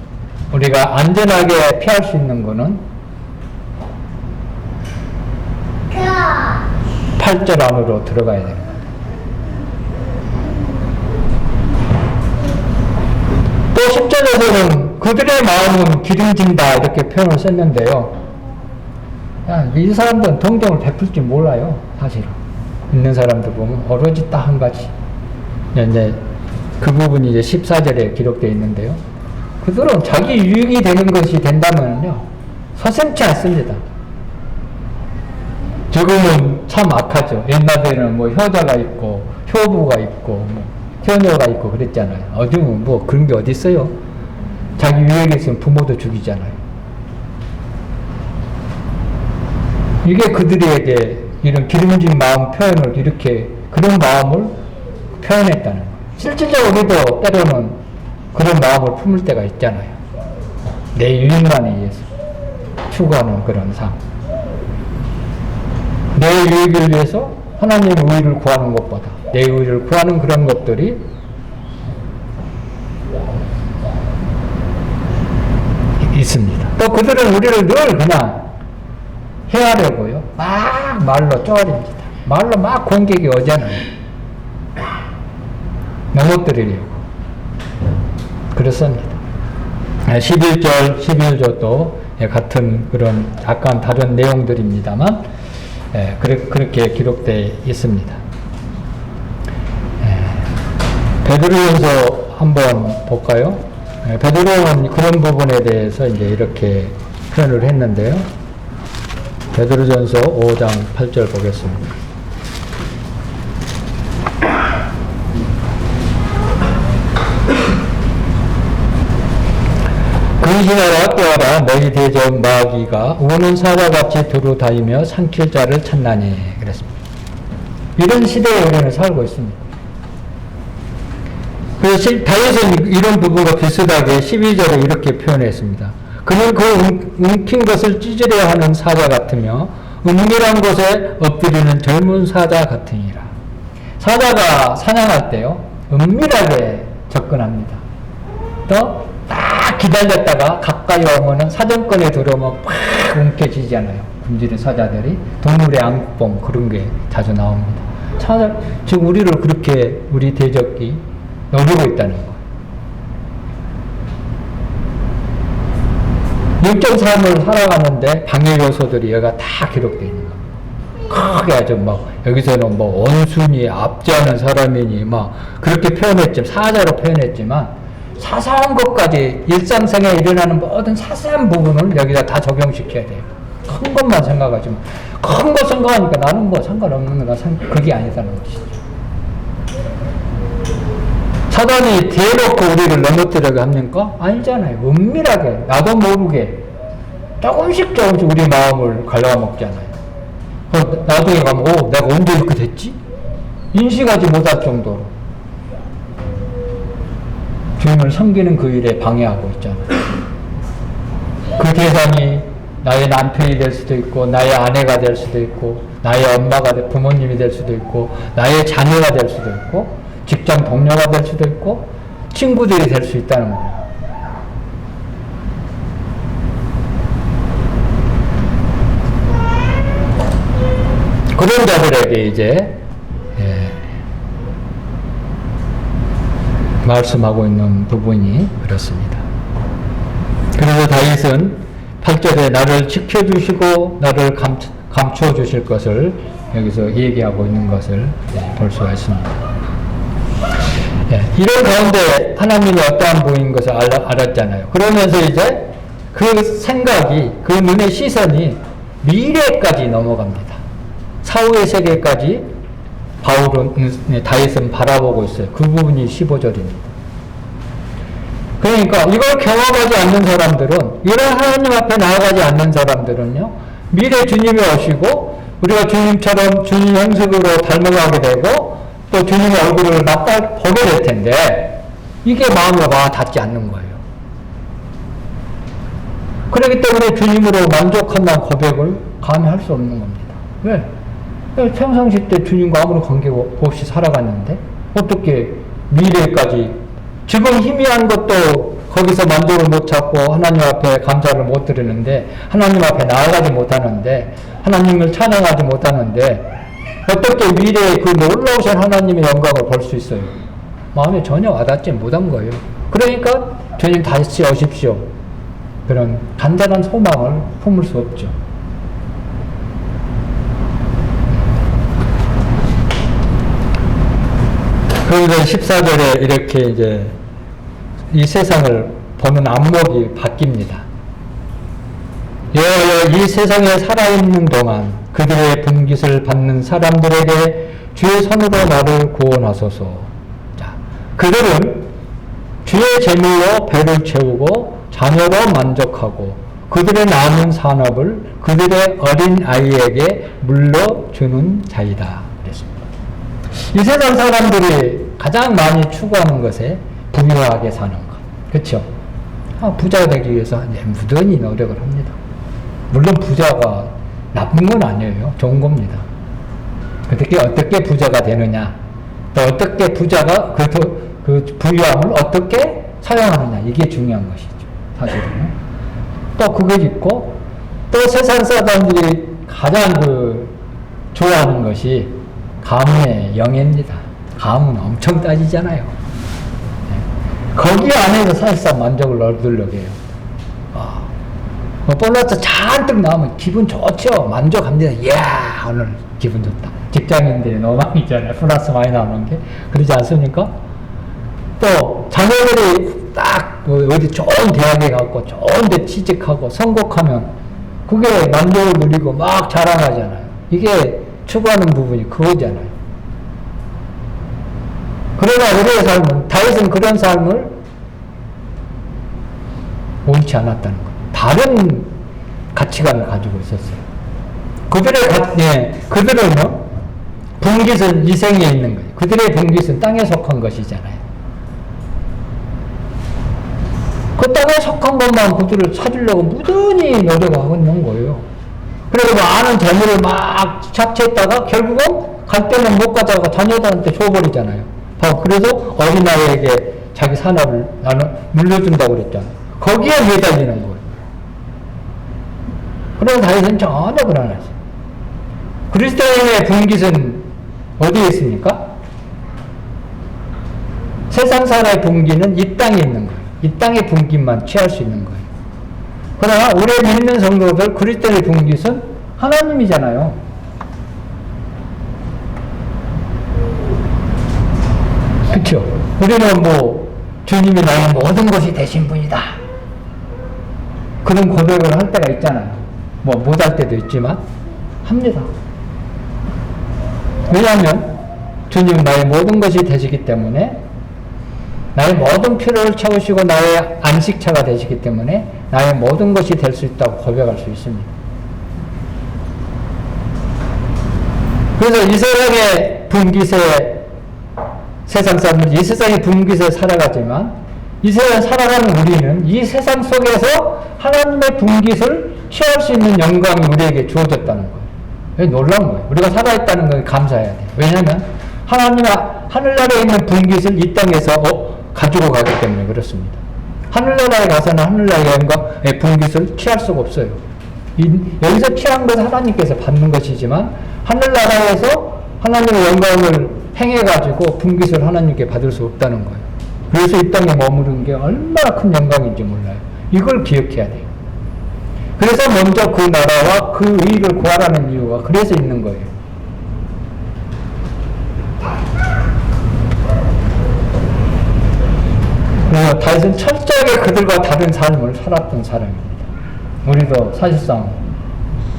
A: 우리가 안전하게 피할 수 있는 것은 8절 안으로 들어가야 됩니다. 또 10절에서는 그들의 마음은 기름진다 이렇게 표현을 썼는데요. 이 사람들은 동정을 베풀 줄 몰라요, 사실은. 있는 사람들 보면 오로지 딱 한 가지. 이제 그 부분이 이제 14절에 기록되어 있는데요. 그들은 자기 유익이 되는 것이 된다면요, 서슴지 않습니다. 지금은 참 악하죠. 옛날에는 뭐 효자가 있고, 효부가 있고, 뭐 효녀가 있고 그랬잖아요. 요즘은 뭐 그런 게 어디 있어요? 자기 유익이 있으면 부모도 죽이잖아요. 이게 그들에게 이런 기름진 마음 표현을 이렇게 그런 마음을 표현했다는 거예요. 실질적으로 우리도 때로는 그런 마음을 품을 때가 있잖아요. 내 유익만에 의해서 추구하는 그런 삶. 내 유익을 위해서 하나님의 의를 구하는 것보다 내 의를 구하는 그런 것들이 있습니다. 또 그들은 우리를 늘 그냥 해하려고요. 막 말로 쪼아립니다. 말로 막 공격이 오잖아요. 넘어뜨리려고. 그렇습니다. 11절, 11절도 같은 그런 약간 다른 내용들입니다만 그렇게 기록되어 있습니다. 베드로전서 한번 볼까요? 베드로는 그런 부분에 대해서 이제 이렇게 표현을 했는데요. 베드로전서 5장 8절 보겠습니다. 그 임신하라 깨어라 너희 대적 마귀가 우는 사자같이 두루 다니며 삼킬 자를 찾나니 그랬습니다. 이런 시대에 우리는 살고 있습니다. 그래서 다윗은 이런 부분과 비슷하게 12절에 이렇게 표현했습니다. 그는 그 움킨 것을 찢으려 하는 사자 같으며 은밀한 곳에 엎드리는 젊은 사자 같으니라. 사자가 사냥할 때요 은밀하게 접근합니다. 또 딱 기다렸다가 가까이 오면은 사정권에 들어오면 팍 움켜쥐잖아요. 굶주린 사자들이 동물의 안구봉 그런 게 자주 나옵니다. 사자 지금 우리를 그렇게 우리 대적이 노리고 있다는 거. 영적 삶을 살아가는데 방해 요소들이 여기가 다 기록되어 있는 겁니다. 크게 아주 막 여기서는 뭐 원순위 압제하는 사람이니 막 그렇게 표현했지만 사자로 표현했지만 사소한 것까지 일상생에 일어나는 모든 사소한 부분을 여기다 다 적용시켜야 돼요. 큰 것만 생각하지 마. 큰 거 생각하니까 나는 뭐 상관없는 거나 그게 아니다는 것이죠. 사단이 대놓고 우리를 넘어뜨리게 합니까? 아니잖아요. 은밀하게 나도 모르게 조금씩 우리 마음을 갉아먹잖아요. 나중에 가면 내가 언제 이렇게 됐지? 인식하지 못할 정도로 주님을 섬기는 그 일에 방해하고 있잖아요. 그 대상이 나의 남편이 될 수도 있고 나의 아내가 될 수도 있고 나의 엄마가 부모님이 될 수도 있고 나의 자녀가 될 수도 있고 직장 동료가 될 수도 있고 친구들이 될 수 있다는 거예요. 그런 자들에게 이제 말씀하고 있는 부분이 그렇습니다. 그래서 다윗은 8절에 나를 지켜주시고 나를 감추어 주실 것을 여기서 얘기하고 있는 것을 볼 수가 있습니다. 이런 가운데 하나님이 어떠한 분인 것을 알았잖아요. 그러면서 이제 그 생각이 그 눈의 시선이 미래까지 넘어갑니다. 사후의 세계까지 다윗은 바라보고 있어요. 그 부분이 15절입니다. 그러니까 이걸 경험하지 않는 사람들은, 이런 하나님 앞에 나아가지 않는 사람들은요, 미래 주님이 오시고 우리가 주님처럼 주님 형식으로 닮아가게 되고 또 주님의 얼굴을 맞다 보게 될 텐데 이게 마음에 와 닿지 않는 거예요. 그렇기 때문에 주님으로 만족한다는 고백을 감히 할 수 없는 겁니다. 왜? 평상시 때 주님과 아무런 관계 없이 살아갔는데 어떻게 미래까지 지금 희미한 것도 거기서 만족을 못 찾고 하나님 앞에 감사를 못 드리는데 하나님 앞에 나아가지 못하는데 하나님을 찬양하지 못하는데 어떻게 미래에 그 놀라우신 하나님의 영광을 볼 수 있어요? 마음에 전혀 와닿지 못한 거예요. 그러니까 주님 다시 오십시오. 그런 간절한 소망을 품을 수 없죠. 그래서 14절에 이렇게 이제 이 세상을 보는 안목이 바뀝니다. 여호와여 이 세상에 살아있는 동안 그들의 분깃을 받는 사람들에게 주의 손으로 나를 구원하소서. 자, 그들은 주의 재물로 배를 채우고 자녀로 만족하고 그들의 남은 산업을 그들의 어린 아이에게 물려주는 자이다. 그랬습니다. 이 세상 사람들이 가장 많이 추구하는 것에 부유하게 사는 것. 그렇죠? 부자가 되기 위해서 무던히 노력을 합니다. 물론 부자가 나쁜 건 아니에요. 좋은 겁니다. 어떻게 부자가 되느냐, 또 어떻게 부자가 그 부유함을 어떻게 사용하느냐, 이게 중요한 것이죠. 사실은. 또 그게 있고, 또 세상 사람들이 가장 좋아하는 것이 가문의 영예입니다. 가문 엄청 따지잖아요. 거기 안에서 사실상 만족을 얻으려고 해요. 보너스 잔뜩 나오면 기분 좋죠. 만족합니다. 이야, 오늘 기분 좋다. 직장인들의 로망이잖아요. 플러스 많이 나오는 게. 그러지 않습니까? 또 자녀들이 딱 어디 좋은 대학에 가고 좋은 데 취직하고 성공하면 그게 만족을 누리고 막 자랑하잖아요. 이게 추구하는 부분이 그거잖아요. 그러나 우리의 삶은, 다윗은 그런 삶을 옳지 않았다는 거예요. 다른 가치관을 가지고 있었어요. 그들은요, 분깃은 이생에 있는 거예요. 그들의 분깃은 땅에 속한 것이잖아요. 그 땅에 속한 것만 그들을 찾으려고 무던히 노력하고 있는 거예요. 그리고 많은 재물을 막 착취했다가 결국은 갈 때는 못 가다가 자녀들한테 줘버리잖아요. 그래서 어린아이에게 자기 산업을 물려준다고 그랬잖아요. 거기에 매달리는 거예요. 그래서 다윗은 전혀 불안하지. 그리스도인의 분깃은 어디에 있습니까? 세상 사람의 분깃은 이 땅에 있는 거예요. 이 땅의 분깃만 취할 수 있는 거예요. 그러나 우리 믿는 성도들 그리스도의 분깃은 하나님이잖아요. 그렇죠? 우리는 뭐 주님이 나의 모든 것이 되신 분이다. 그런 고백을 할 때가 있잖아요. 뭐 못할 때도 있지만 합니다. 왜냐하면 주님은 나의 모든 것이 되시기 때문에, 나의 모든 필요를 채우시고 나의 안식처가 되시기 때문에 나의 모든 것이 될 수 있다고 고백할 수 있습니다. 그래서 이 세상의 분깃에, 세상 사람들은 이 세상의 분깃에 살아가지만 이 세상 살아가는 우리는 이 세상 속에서 하나님의 분깃을 취할 수 있는 영광이 우리에게 주어졌다는 거예요. 놀라운 거예요. 우리가 살아있다는 걸 감사해야 돼요. 왜냐하면 하나님의 하늘나라에 있는 분깃을 이 땅에서 가지고 가기 때문에 그렇습니다. 하늘나라에 가서는 하늘나라의 영광의 분깃을 취할 수가 없어요. 여기서 취한 것은 하나님께서 받는 것이지만 하늘나라에서 하나님의 영광을 행해가지고 분깃을 하나님께 받을 수 없다는 거예요. 그래서 이 땅에 머무른 게 얼마나 큰 영광인지 몰라요. 이걸 기억해야 돼요. 그래서 먼저 그 나라와 그 의를 구하라는 이유가 그래서 있는 거예요. 다윗은 철저하게 그들과 다른 삶을 살았던 사람입니다. 우리도 사실상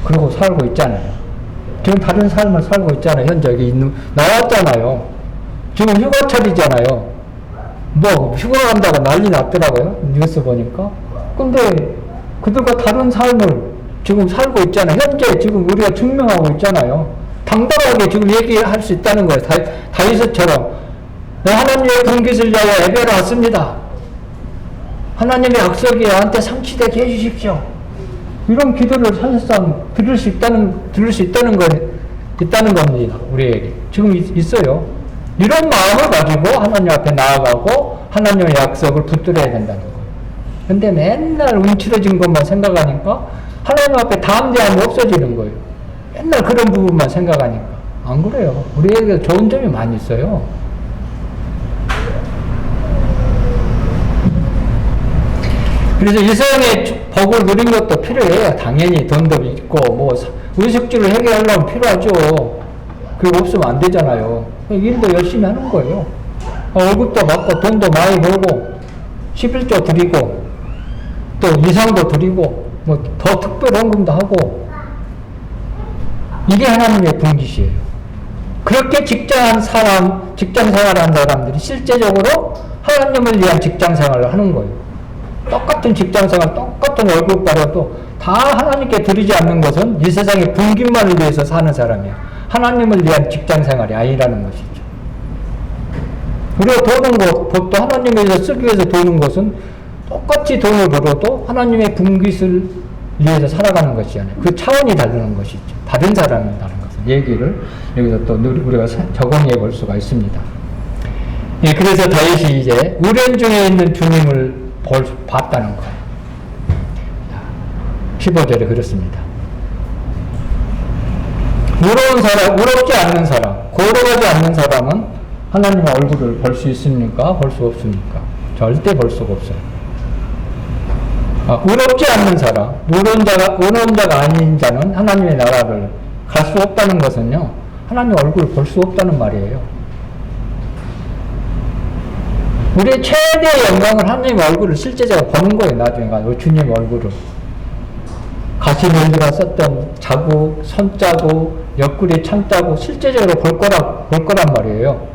A: 그러고 살고 있잖아요. 지금 다른 삶을 살고 있잖아요. 현재 여기 나왔잖아요. 지금 휴가철이잖아요. 뭐 휴가 간다고 난리 났더라고요. 뉴스 보니까. 근데 그들과 다른 삶을 지금 살고 있잖아요. 현재 지금 우리가 증명하고 있잖아요. 당당하게 지금 얘기할 수 있다는 거예요. 다윗처럼 하나님의 분깃을 위하여 예배를 왔습니다. 하나님의 약속이 나한테 성취되게 해주십시오. 이런 기도를 사실상 들을 수 있다는 겁니다. 우리에게. 지금 있어요. 이런 마음을 가지고 하나님 앞에 나아가고 하나님의 약속을 붙들어야 된다는 거예요. 근데 맨날 움츠러진 것만 생각하니까 하나님 앞에 담대함이 없어지는 거예요. 맨날 그런 부분만 생각하니까. 안 그래요. 우리에게 좋은 점이 많이 있어요. 그래서 이 세상의 복을 누린 것도 필요해요. 당연히 돈도 있고 뭐 의식주를 해결하려면 필요하죠. 그거 없으면 안 되잖아요. 일도 열심히 하는 거예요. 월급도 받고 돈도 많이 벌고 11조 드리고 또 이상도 드리고 뭐 더 특별 헌금도 하고, 이게 하나님의 분깃이에요. 그렇게 직장 생활하는 사람들이 실제적으로 하나님을 위한 직장 생활을 하는 거예요. 똑같은 직장 생활, 똑같은 월급 받아도 다 하나님께 드리지 않는 것은 이 세상의 분깃만을 위해서 사는 사람이에요. 하나님을 위한 직장 생활이 아니라는 것이죠. 우리가 버는 것도 하나님을 위해서 쓰기 위해서 도는 것은 똑같이 돈을 벌어도 하나님의 분깃을 위해서 살아가는 것이잖아요. 그 차원이 다르는 것이죠. 다른 사람이라는 것을 얘기를 여기서 또 우리가 적용해 볼 수가 있습니다. 예, 그래서 다윗이 이제 우련 중에 있는 주님을 봤다는 거예요. 15절에 그렇습니다. 우럽지 않는 사람, 고려하지 않는 사람은 하나님의 얼굴을 볼 수 있습니까? 볼 수 없습니까? 절대 볼 수가 없어요. 의롭지 않는 사람, 의로운자가 아닌 자는 하나님의 나라를 갈 수 없다는 것은요, 하나님의 얼굴을 볼 수 없다는 말이에요. 우리의 최대의 영광은 하나님의 얼굴을 실제적으로 보는 거예요. 나중에 가서 주님의 얼굴을. 가시면드가 썼던 자국, 손자국, 옆구리 찬자국 실제적으로 볼 거란 말이에요.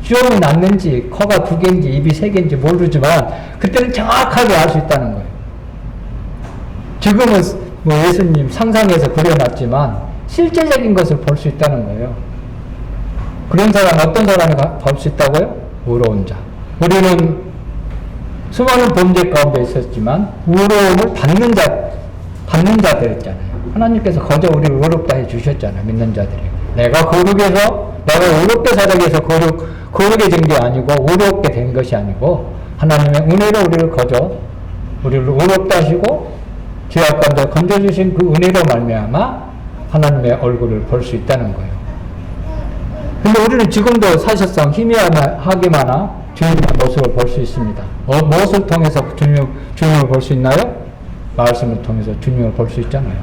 A: 주름이 났는지, 코가 2개인지, 입이 3개인지 모르지만 그때는 정확하게 알 수 있다는 거예요. 지금은 뭐 예수님 상상해서 그려놨지만 실제적인 것을 볼 수 있다는 거예요. 그런 사람, 어떤 사람이 볼 수 있다고요? 의로운 자. 우리는 수많은 범죄 가운데 있었지만 의로움을 받는 자들이었잖아요. 하나님께서 거저 우리를 의롭다 해 주셨잖아요. 믿는 자들이. 내가 의롭게 살기 위해서 거룩해진 게 아니고 의롭게 된 것이 아니고 하나님의 은혜로 우리를 의롭다 하시고 죄악 가운데 건져주신 그 은혜로 말미암아 하나님의 얼굴을 볼 수 있다는 거예요. 근데 우리는 지금도 사실상 희미하게마나 주님의 모습을 볼 수 있습니다. 무엇을 통해서 주님을 볼 수 있나요? 말씀을 통해서 주님을 볼 수 있잖아요.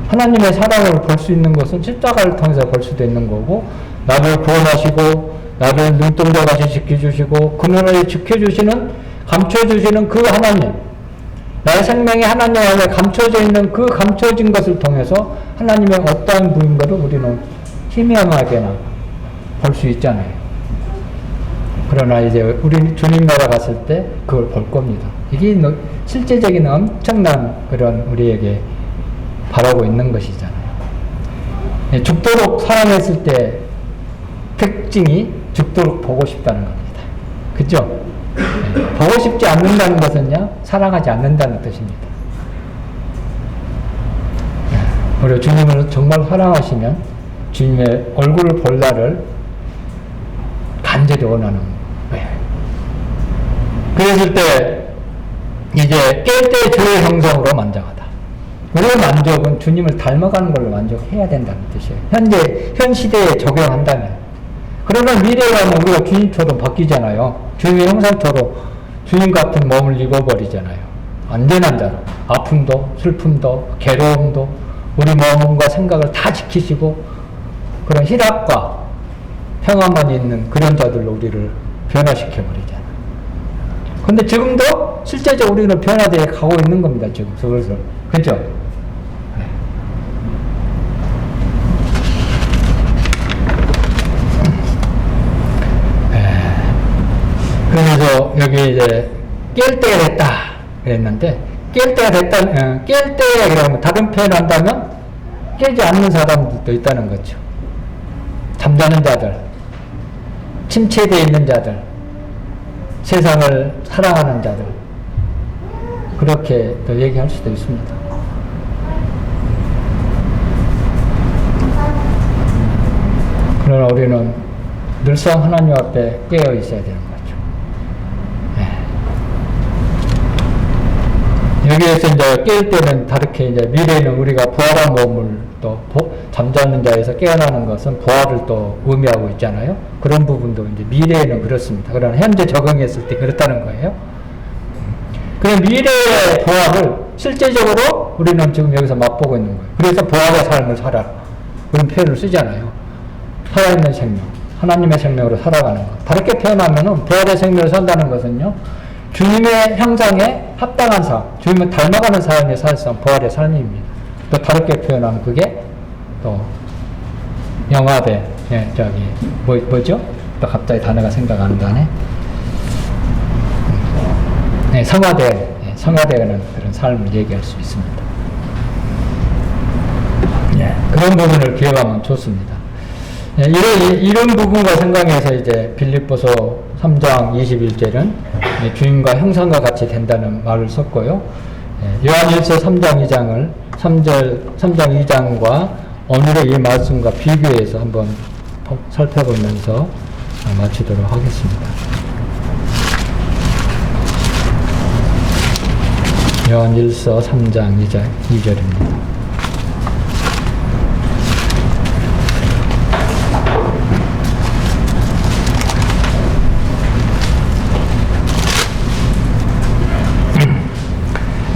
A: 하나님의 사랑을 볼 수 있는 것은 십자가를 통해서 볼 수도 있는 거고, 나를 구원하시고 나를 눈동자같이 지켜주시고 그늘을 지켜주시는, 감춰주시는 그 하나님, 나의 생명이 하나님 안에 감춰져 있는 그 감춰진 것을 통해서 하나님의 어떠한 분인 것을 우리는 희미하게나 볼 수 있잖아요. 그러나 이제 우리 주님 나라 갔을 때 그걸 볼 겁니다. 이게 실제적인 엄청난 그런 우리에게 바라고 있는 것이잖아요. 죽도록 사랑했을 때 특징이 죽도록 보고 싶다는 겁니다. 그죠? 보고 싶지 않는다는 것은요, 사랑하지 않는다는 뜻입니다. 우리 주님을 정말 사랑하시면 주님의 얼굴을 볼 날을 간절히 원하는 거예요. 그랬을 때 이제 깰 때 주의 형상으로 만족하다. 우리의 만족은 주님을 닮아가는 걸로 만족해야 된다는 뜻이에요. 현 시대에 적용한다면. 그러나 미래에 가면 우리가 주님처럼 바뀌잖아요. 주님의 형상처럼 주님 같은 몸을 입어버리잖아요. 안전한 자로. 아픔도, 슬픔도, 괴로움도, 우리 마음과 생각을 다 지키시고, 그런 희락과 평안만 있는 그런 자들로 우리를 변화시켜버리잖아요. 근데 지금도 실제적으로 우리는 변화되어 가고 있는 겁니다. 지금 슬슬. 그죠? 네. 그래서 여기 이제 깰 때가 됐다 그랬는데, 깰 때가 그러면 다른 표현을 한다면 깨지 않는 사람들도 있다는 거죠. 잠자는 자들, 침체되어 있는 자들, 세상을 사랑하는 자들, 그렇게 또 얘기할 수도 있습니다. 그러나 우리는 늘상 하나님 앞에 깨어 있어야 되는 거죠. 네. 여기에서 이제 깨일 때는 다르게 이제 미래에는 우리가 부활한 몸을 또 잠자는 자에서 깨어나는 것은 부활을 또 의미하고 있잖아요. 그런 부분도 이제 미래에는 그렇습니다. 그러나 현재 적용했을 때 그렇다는 거예요. 그 미래의 부활을 실제적으로 우리는 지금 여기서 맛보고 있는 거예요. 그래서 부활의 삶을 살아라, 그런 표현을 쓰잖아요. 살아있는 생명, 하나님의 생명으로 살아가는 것. 다르게 표현하면은 부활의 생명을 산다는 것은요, 주님의 형상에 합당한 삶, 주님을 닮아가는 삶이 사실상 부활의 삶입니다. 또 다르게 표현하면 그게 또 영화배, 뭐죠? 또 갑자기 단어가 생각 안 나네. 네, 성화되는 그런 삶을 얘기할 수 있습니다. 네, 그런 부분을 기억하면 좋습니다. 네, 이런 부분과 생각해서 이제 빌립보서 3장 21절은 주님과 형상과 같이 된다는 말을 썼고요. 요한일서 3장 2장과 오늘의 이 말씀과 비교해서 한번 살펴보면서 마치도록 하겠습니다. 요한일서 3장 2절입니다.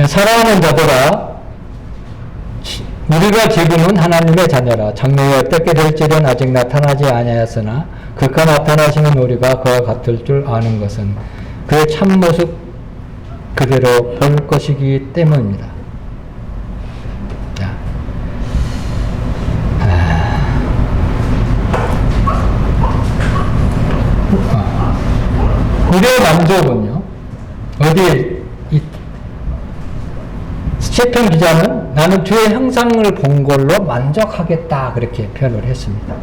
A: 사랑하는 자들아, 우리가 지금은 하나님의 자녀라. 장래에 어떻게 될지는 아직 나타나지 아니하였으나 그가 나타나시는 우리가 그와 같을 줄 아는 것은 그의 참모습 그대로 볼 것이기 때문입니다. 우리의 만족은요, 어디에 시편 기자는 나는 주의 형상을 본 걸로 만족하겠다 그렇게 표현을 했습니다.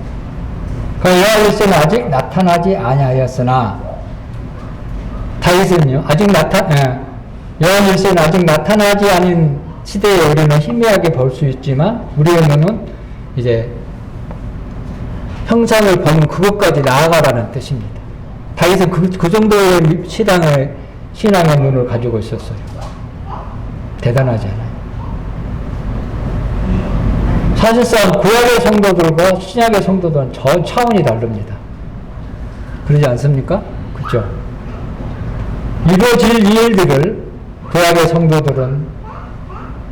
A: 여호와 일세는 아직 나타나지 아니하였으나 다윗은요 여호와 일세는 아직 나타나지 않은 시대에 우리는 희미하게 볼 수 있지만 우리의 눈은 이제 형상을 보는 그것까지 나아가라는 뜻입니다. 다윗은 그 정도의 신앙의 눈을 가지고 있었어요. 대단하지 않아요? 사실상 구약의 성도들과 신약의 성도들은 저 차원이 다릅니다. 그러지 않습니까? 그렇죠? 이루어질 일들을 구약의 성도들은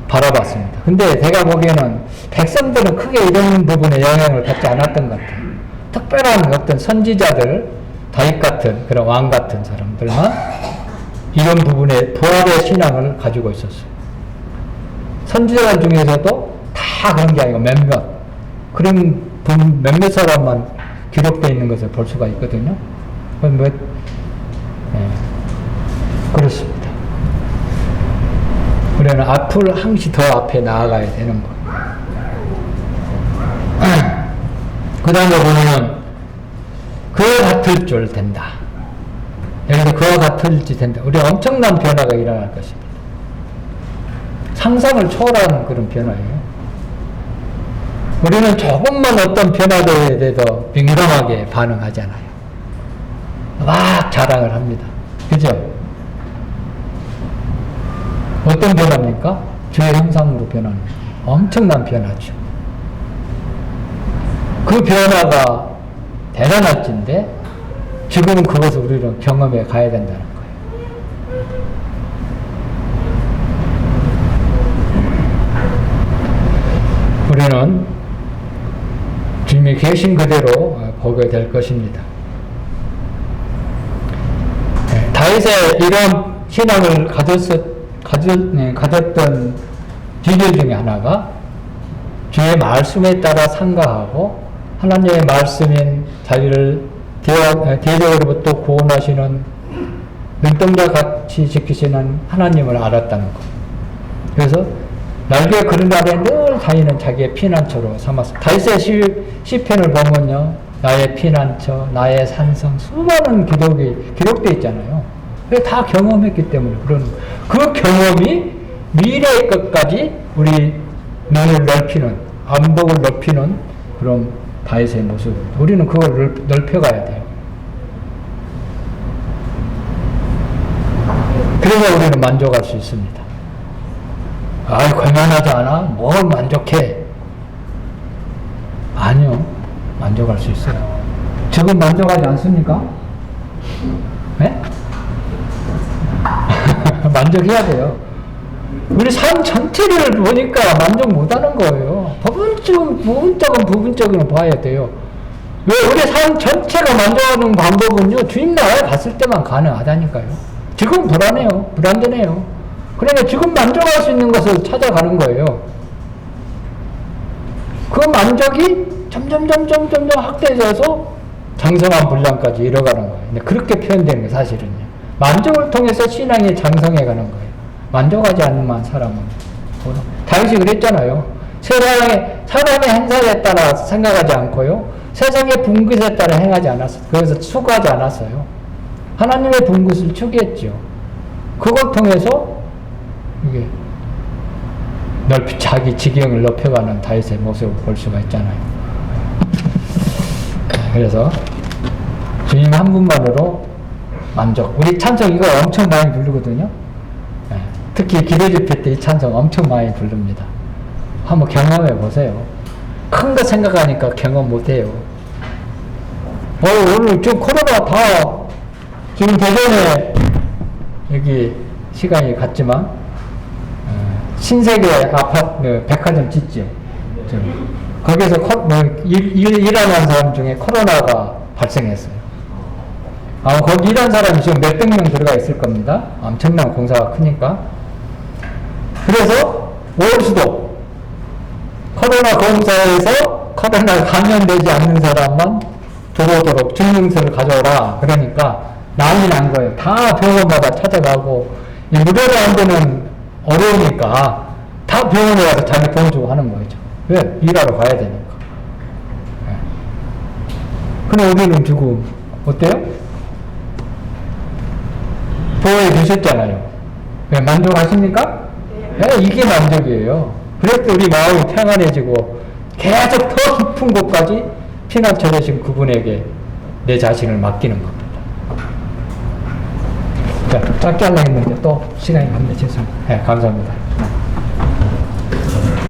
A: 바라봤습니다. 근데 제가 보기에는 백성들은 크게 이런 부분에 영향을 받지 않았던 것 같아요. 특별한 어떤 선지자들, 다윗 같은 그런 왕 같은 사람들만 이런 부분에 부활의 신앙을 가지고 있었어요. 선지자들 중에서도 다 그런 게 아니고 몇몇 사람만 기록되어 있는 것을 볼 수가 있거든요. 그렇습니다. 우리는 앞을 항시 더 앞에 나아가야 되는 거예요. 그 다음에 보면 그와 같을 줄 된다. 여기서 그와 같을지 된다. 우리 엄청난 변화가 일어날 것입니다. 상상을 초월하는 그런 변화예요. 우리는 조금만 어떤 변화에 대해서 민감하게 반응하잖아요. 막 자랑을 합니다. 그죠? 어떤 변화입니까? 주의 형상으로 변하는 엄청난 변화죠. 그 변화가 대단할진데 지금은 그것을 우리는 경험해 가야 된다는 거예요. 우리는 주님이 계신 그대로 보게 될 것입니다. 다윗의 이런 신앙을 가졌던 비결 중에 하나가 주의 말씀에 따라 상가하고 하나님의 말씀인 자기를 대적으로부터 구원하시는 눈동자 같이 지키시는 하나님을 알았다는 것. 그래서 날개 그런 날에 늘 다니는 자기의 피난처로 삼았습니다. 다윗의 시편을 보면요, 나의 피난처, 나의 산성, 수많은 기록이 기록되어 있잖아요. 다 경험했기 때문에 그런 그 경험이 미래의 것까지 우리 눈을 넓히는, 안목을 넓히는 그런 다윗의 모습입니다. 우리는 그걸 넓혀가야 돼요. 그래서 우리는 만족할 수 있습니다. 관만하지 않아? 뭘 만족해? 아니요. 만족할 수 있어요. 지금 만족하지 않습니까? 네? 만족해야 돼요. 우리 삶 전체를 보니까 만족 못하는 거예요. 부분적인 봐야 돼요. 왜 우리 삶 전체가 만족하는 방법은요, 주님 나라에 갔을 때만 가능하다니까요. 지금 불안되네요. 그러니까 지금 만족할 수 있는 것을 찾아가는 거예요. 그 만족이 점점 확대돼서 장성한 분량까지 이뤄가는 거예요. 근데 그렇게 표현되는 게 사실은요. 만족을 통해서 신앙이 장성해가는 거예요. 만족하지 않는 사람은. 다윗이 그랬잖아요. 사람의 행사에 따라 생각하지 않고요. 세상의 분깃에 따라 행하지 않았어요. 그래서 추구하지 않았어요. 하나님의 분깃을 추구했죠. 그걸 통해서 이게 자기 지경을 높여가는 다윗의 모습을 볼 수가 있잖아요. 그래서 주님 한 분만으로 만족. 우리 찬송 이거 엄청 많이 부르거든요. 특히 기도 집회 때 이 찬송 엄청 많이 부릅니다. 한번 경험해 보세요. 큰 거 생각하니까 경험 못 해요. 오늘 좀 코로나 지금 대전에 여기 시간이 갔지만 신세계 아파트 백화점 짓죠. 거기서 일하는 사람 중에 코로나가 발생했어요. 거기 일하는 사람이 지금 몇백 명 들어가 있을 겁니다. 엄청난 공사가 크니까. 그래서 월수도 코로나 검사에서 코로나 감염되지 않는 사람만 들어오도록 증명서를 가져오라. 그러니까 난리 난 거예요. 다 병원마다 찾아가고 무료로 안 되는 어려우니까 다 병원에 가서 자기 돈 주고 하는 거죠. 왜? 일하러 가야 되니까. 근데 우리는 지금 어때요? 보호해 주셨잖아요. 왜 만족하십니까? 네, 이게 만족이에요. 그래서 우리 마음이 평안해지고 계속 더 깊은 곳까지 피난처 되신 그분에게 내 자신을 맡기는 겁니다. 자, 짧게 하려고 했는데 또 시간이 갔네. 죄송합니다. 네, 감사합니다.